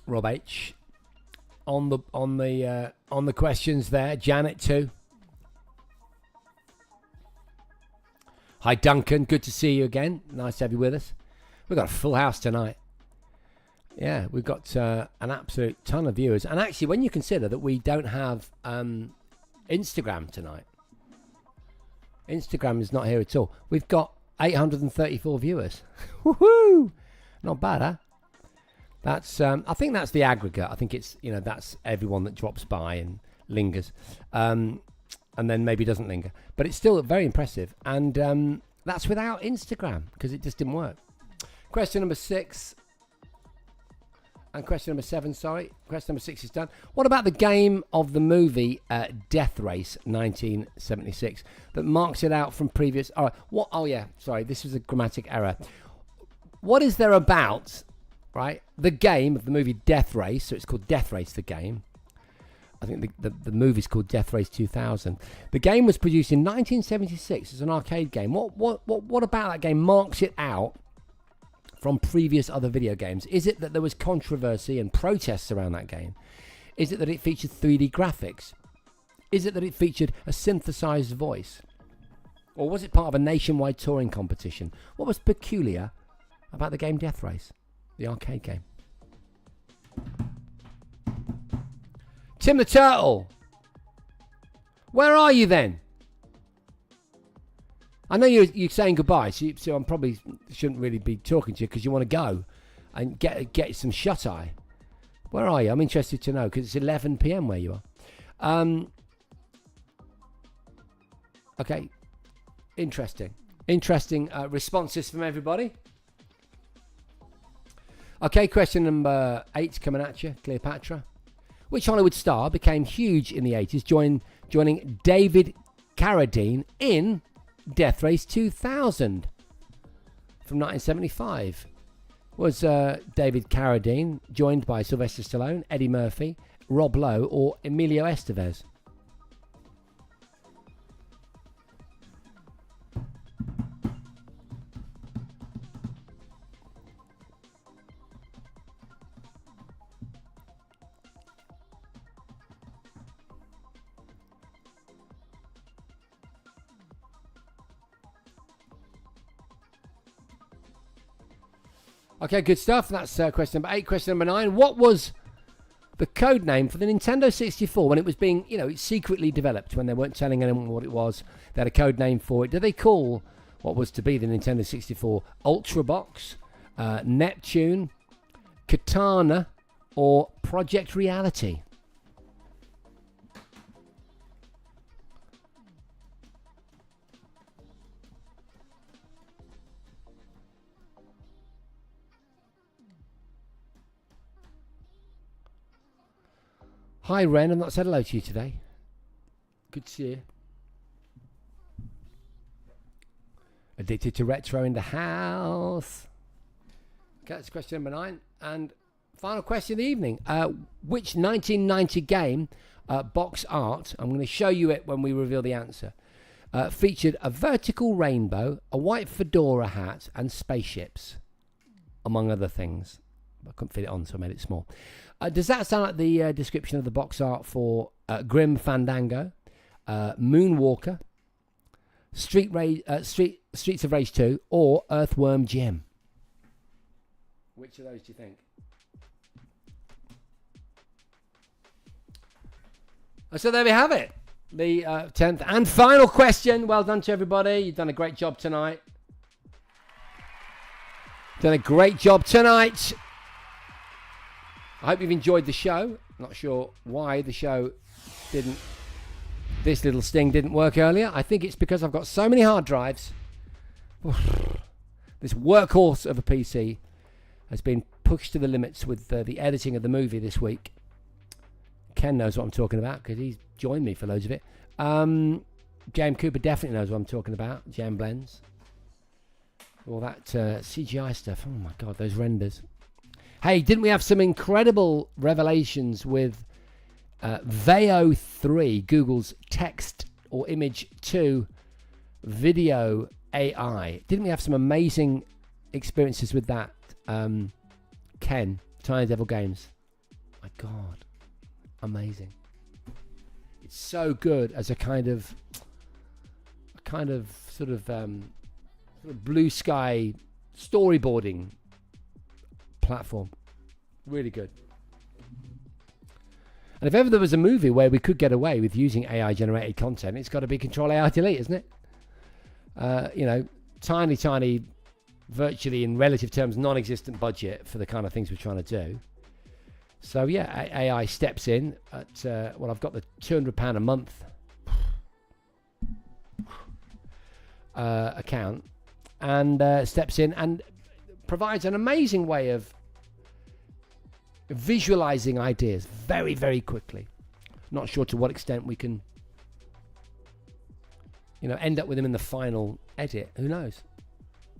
Rob H. On the questions there. Janet too. Hi Duncan, good to see you again. Nice to have you with us. We've got a full house tonight. Yeah, we've got an absolute ton of viewers. And actually, when you consider that we don't have Instagram tonight, Instagram is not here at all. We've got 834 viewers. Woohoo! Not bad, huh? That's I think that's the aggregate. I think it's, that's everyone that drops by and lingers. And then maybe doesn't linger. But it's still very impressive. And that's without Instagram, because it just didn't work. Question number 6. And question number 7, sorry. Question number 6 is done. What about the game of the movie Death Race 1976 that marks it out from previous... Oh, what? Oh, yeah. Sorry, this was a grammatic error. What is there about, right, the game of the movie Death Race? So it's called Death Race, the game. I think the movie's called Death Race 2000. The game was produced in 1976 as an arcade game. What about that game marks it out from previous other video games? Is it that there was controversy and protests around that game? Is it that it featured 3D graphics? Is it that it featured a synthesized voice? Or was it part of a nationwide touring competition? What was peculiar about the game Death Race, the arcade game? Tim the Turtle, where are you then? I know you're saying goodbye, so I probably shouldn't really be talking to you because you want to go and get some shut-eye. Where are you? I'm interested to know because it's 11 p.m. where you are. Okay, interesting responses from everybody. Okay, question number 8 coming at you, Cleopatra. Which Hollywood star became huge in the 80s, joining David Carradine in Death Race 2000 from 1975? Was David Carradine joined by Sylvester Stallone, Eddie Murphy, Rob Lowe, or Emilio Estevez? Okay, good stuff. That's question number 8. Question number 9. What was the code name for the Nintendo 64 when it was being, secretly developed, when they weren't telling anyone what it was? They had a code name for it. Did they call what was to be the Nintendo 64 Ultra Box, Neptune, Katana, or Project Reality? Hi, Ren. I've not said hello to you today. Good to see you. Addicted to retro in the house. Okay, that's question number 9. And final question of the evening. Which 1990 game box art, I'm going to show you it when we reveal the answer, featured a vertical rainbow, a white fedora hat, and spaceships, among other things? I couldn't fit it on, so I made it small. Does that sound like the description of the box art for Grim Fandango, Moonwalker, Streets of Rage 2, or Earthworm Jim? Which of those do you think? So there we have it. The 10th and final question. Well done to everybody. You've done a great job tonight. Done a great job tonight. I hope you've enjoyed the show. Not sure why the show didn't... This little sting didn't work earlier. I think it's because I've got so many hard drives. This workhorse of a PC has been pushed to the limits with the editing of the movie this week. Ken knows what I'm talking about because he's joined me for loads of it. James Cooper definitely knows what I'm talking about. Jam Blends. All that CGI stuff. Oh my God, those renders. Hey, didn't we have some incredible revelations with Veo 3, Google's text or image to video AI? Didn't we have some amazing experiences with that? Ken, Tiny Devil Games. My God, amazing. It's so good as a kind of sort of blue sky storyboarding platform. Really good. And if ever there was a movie where we could get away with using AI generated content, it's got to be Control AI Delete, isn't it? Tiny, virtually in relative terms non-existent budget for the kind of things we're trying to do. So yeah, AI steps in at I've got the £200 a month account, and steps in and provides an amazing way of visualizing ideas very, very quickly. Not sure to what extent we can, end up with them in the final edit. Who knows?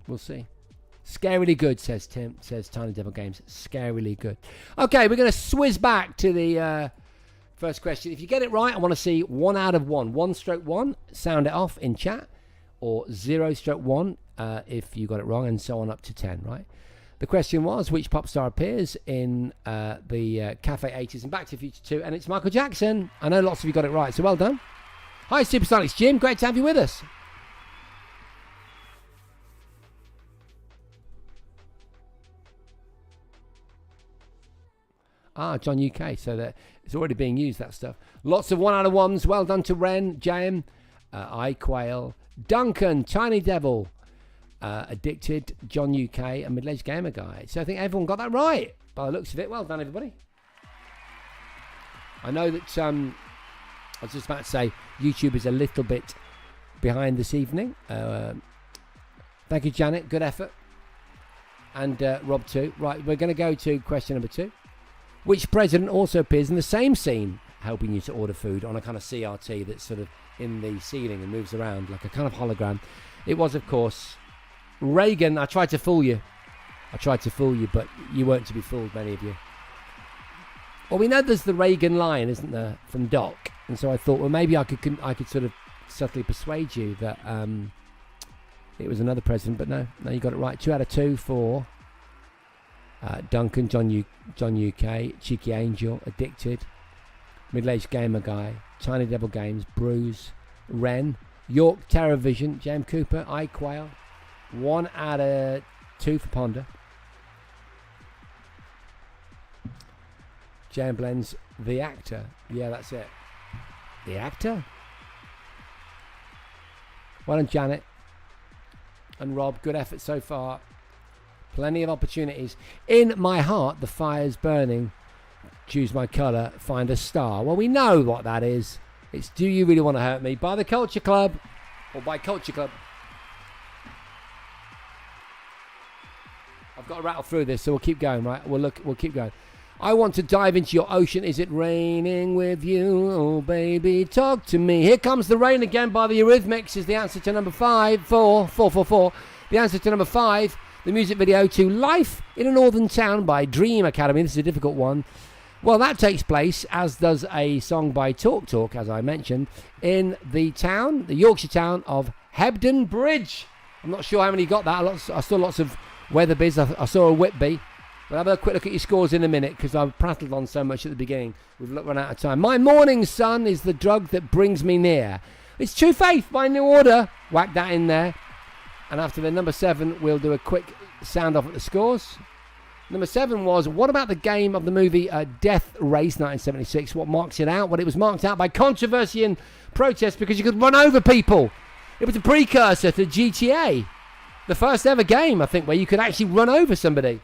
We'll see. Scarily good, says Tiny Devil Games. Scarily good. Okay, we're going to swizz back to the first question. If you get it right, I want to see 1 out of 1. 1/1, sound it off in chat. Or 0/1 if you got it wrong, and so on up to 10, right? The question was, which pop star appears in the Cafe 80s and Back to the Future 2? And it's Michael Jackson. I know lots of you got it right, so well done. Hi, Supersonics Jim. Great to have you with us. John UK. So that it's already being used, that stuff. Lots of 1 out of 1s. Well done to Ren, Jam, iQuail, Duncan, Tiny Devil, Addicted, John UK, and Middle-Aged Gamer Guy. So I think everyone got that right by the looks of it. Well done, everybody. I know that I was just about to say YouTube is a little bit behind this evening. Thank you, Janet. Good effort. And Rob too. Right, we're going to go to question number 2. Which president also appears in the same scene helping you to order food on a kind of CRT that's sort of in the ceiling and moves around like a kind of hologram? It was, of course, Reagan. I tried to fool you, but you weren't to be fooled, many of you. Well, we know there's the Reagan line, isn't there, from Doc, and so I thought, well, maybe I could sort of subtly persuade you that it was another president, but no, you got it right. 2 out of 2 for Duncan, John UK, Cheeky Angel, Addicted, Middle-Aged Gamer Guy, Tiny Devil Games, Bruce, Ren, York, TerraVision, Jam Cooper, iQuail. 1 out of 2 for Ponder. Jam Blends, The Actor. Yeah, that's it. The Actor? Well done, Janet. And Rob, good effort so far. Plenty of opportunities. In my heart, the fire's burning. Choose my colour, find a star. Well, we know what that is. It's Do You Really Want to Hurt Me by the Culture Club, or by Culture Club. I've got to rattle through this, so we'll keep going, right? We'll keep going. I want to dive into your ocean. Is it raining with you? Oh, baby, talk to me. Here Comes the Rain Again by the Eurythmics is the answer to number 5. 4. The answer to number 5. The music video to Life in a Northern Town by Dream Academy. This is a difficult one. Well, that takes place, as does a song by Talk Talk, as I mentioned, in the Yorkshire town of Hebden Bridge. I'm not sure how many got that. I saw lots of Weatherby's. I saw a Whitby. We'll have a quick look at your scores in a minute, because I've prattled on so much at the beginning. We've run out of time. My morning sun is the drug that brings me near. It's True Faith by New Order. Whack that in there. And after the number 7, we'll do a quick sound off at the scores. Number 7 was, what about the game of the movie Death Race 1976? What marks it out? Well, it was marked out by controversy and protest because you could run over people. It was a precursor to GTA. The first ever game, I think, where you could actually run over somebody.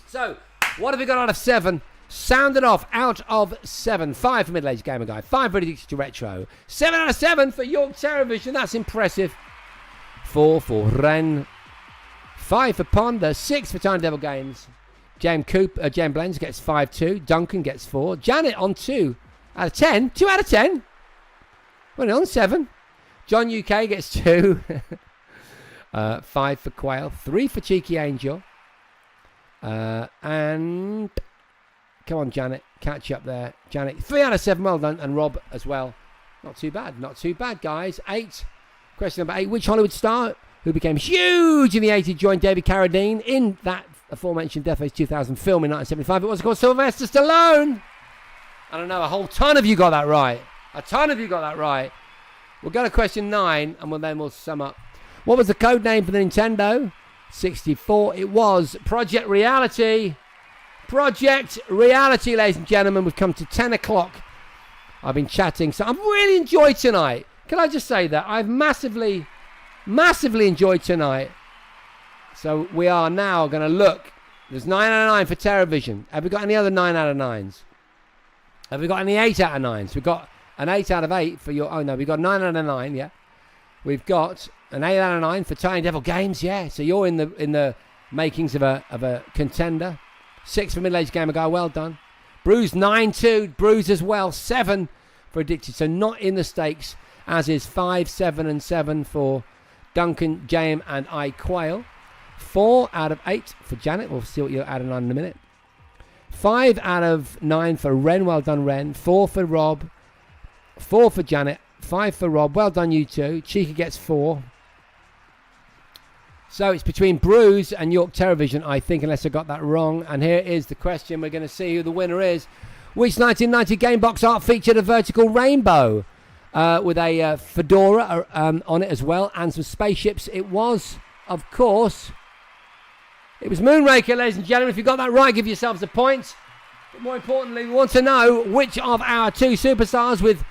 So, what have we got out of 7? Sound it off out of 7. 5 for Middle-Aged Gamer Guy. 5 for Addicted to Retro. 7 out of 7 for York TerraVision. That's impressive. 4 for Ren. 5 for Ponder. 6 for Tiny Devil Games. Jam Blends gets 5-2. Duncan gets 4. Janet on 2 out of 10. 2 out of 10. Well, on 7. John UK gets 2. 5 for Quail. 3 for Cheeky Angel. And come on, Janet. Catch up there. Janet, 3 out of 7. Well done. And Rob as well. Not too bad. Not too bad, guys. 8. Question number 8. Which Hollywood star who became huge in the 80s joined David Carradine in that aforementioned Death Race 2000 film in 1975? It was, of course, Sylvester Stallone. I don't know, a whole ton of you got that right. We'll go to question 9, and then we'll sum up. What was the code name for the Nintendo 64? It was Project Reality. Project Reality, ladies and gentlemen. We've come to 10 o'clock. I've been chatting, so I've really enjoyed tonight. Can I just say that? I've massively enjoyed tonight. So we are now going to look There's 9 out of 9 for TerraVision. Have we got any other 9 out of 9s? Have we got any 8 out of 9s? We've got an 8 out of 8 for your... Oh, no, we've got 9 out of 9, yeah. We've got an 8 out of 9 for Tiny Devil Games, yeah. So you're in the makings of a contender. 6 for Middle Aged Gamer Guy, well done. Bruise 9-2, Bruise as well. 7 for Addicted, so not in the stakes, as is 5, 7, and 7 for Duncan, JM, and I Quail. 4 out of 8 for Janet. We'll see what you're adding on in a minute. 5 out of 9 for Ren. Well done, Ren. 4 for Rob. 4 for Janet. 5 for Rob. Well done, you two. Chica gets 4. So it's between Bruise and York TerraVision, I think, unless I got that wrong. And here is the question. We're going to see who the winner is. Which 1990 game box art featured a vertical rainbow with a fedora on it as well and some spaceships? It was, of course, it was Moonraker, ladies and gentlemen. If you got that right, give yourselves a point. But more importantly, we want to know which of our two superstars with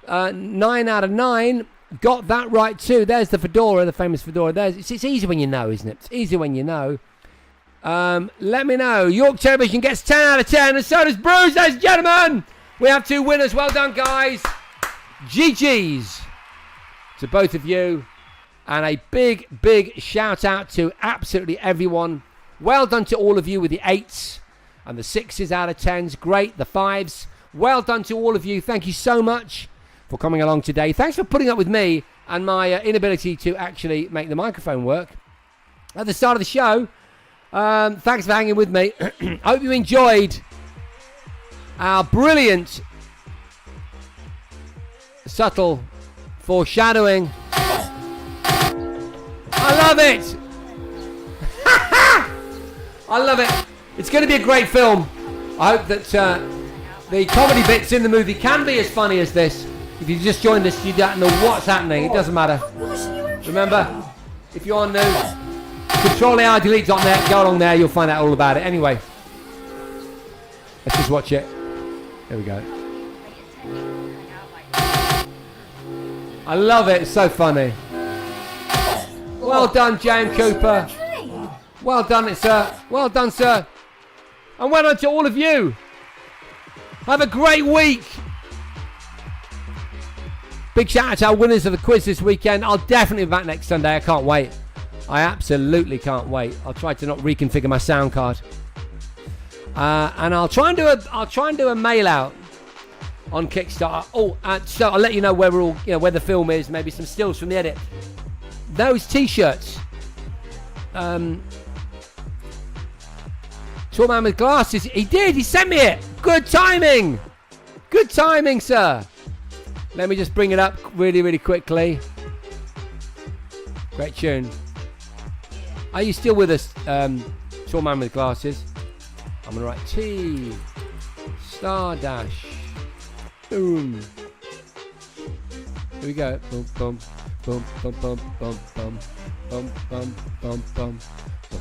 9 out of 9 got that right too. There's the fedora, the famous fedora. It's easy when you know, isn't it? It's easy when you know. Let me know. York TerraVision gets 10 out of 10, and so does Bruce, ladies and gentlemen. We have 2 winners. Well done, guys. GG's to both of you. And a big, big shout out to absolutely everyone. Well done to all of you with the 8s and the 6s out of 10s. Great. The 5s. Well done to all of you. Thank you so much for coming along today. Thanks for putting up with me and my inability to actually make the microphone work at the start of the show. Thanks for hanging with me. I hope you enjoyed our brilliant, subtle foreshadowing. I love it. I love it. It's going to be a great film. I hope that the comedy bits in the movie can be as funny as this. If you just joined us, you don't know what's happening. It doesn't matter. Remember, if you're new, Control-AR-Delete.net, go along there, you'll find out all about it. Anyway, let's just watch it. There we go. I love it. It's so funny. Well done, Jane Cooper. Well done, sir. Well done, sir. And well done to all of you. Have a great week. Big shout out to our winners of the quiz this weekend. I'll definitely be back next Sunday. I can't wait. I absolutely can't wait. I'll try to not reconfigure my sound card. And I'll try and do a mail out on Kickstarter. So I'll let you know where we're all, where the film is, maybe some stills from the edit. Those t-shirts. Tall man with glasses. He did. He sent me it. Good timing. Good timing, sir. Let me just bring it up really, really quickly. Great tune. Are you still with us, tall man with glasses? I'm going to write T. Stardash. Boom. Here we go. Boom, boom. Boom, boom, boom, boom, boom. Bum, bum, bum, bum.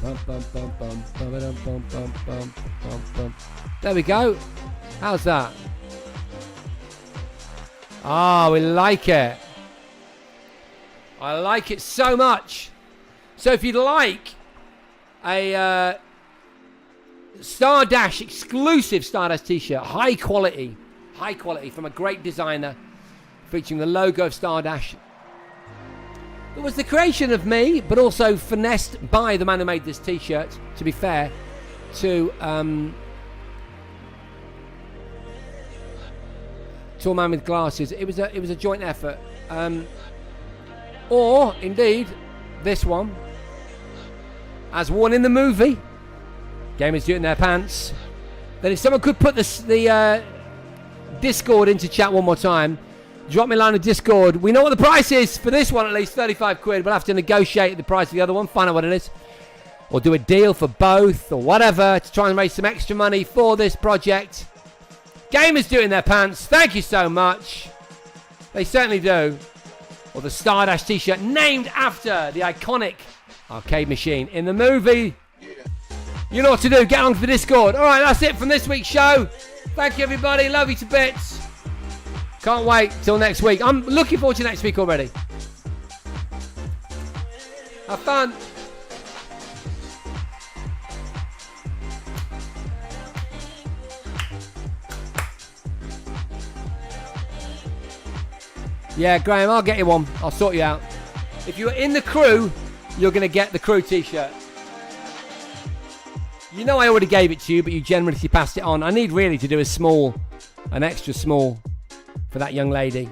Bum, bum, bum, bum. Bum, bum, bum, bum, bum, bum, bum. There we go. How's that? Ah, we like it. I like it so much. So if you'd like a Stardash exclusive Stardash t-shirt, high quality from a great designer, featuring the logo of Stardash. It was the creation of me, but also finessed by the man who made this t-shirt, to be fair, to Tall Man with Glasses. It was a joint effort. Or, indeed, this one, as worn in the movie, Gamers Do It in Their Pants. Then if someone could put the Discord into chat one more time, drop me a line of Discord. We know what the price is for this one, at least 35 quid. We'll have to negotiate the price of the other one, find out what it is. Or do a deal for both, or whatever, to try and raise some extra money for this project. Gamers Do It in Their Pants, thank you so much. They certainly do. Or the Stardash t-shirt, named after the iconic arcade machine in the movie. You know what to do, get on to the Discord. Alright, that's it from this week's show. Thank you, everybody, love you to bits. Can't wait till next week. I'm looking forward to next week already. Have fun. Yeah, Graham, I'll get you one. I'll sort you out. If you're in the crew, you're going to get the crew t-shirt. You know I already gave it to you, but you generously passed it on. I need really to do an extra small for that young lady.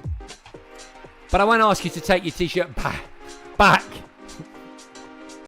But I won't ask you to take your t-shirt back.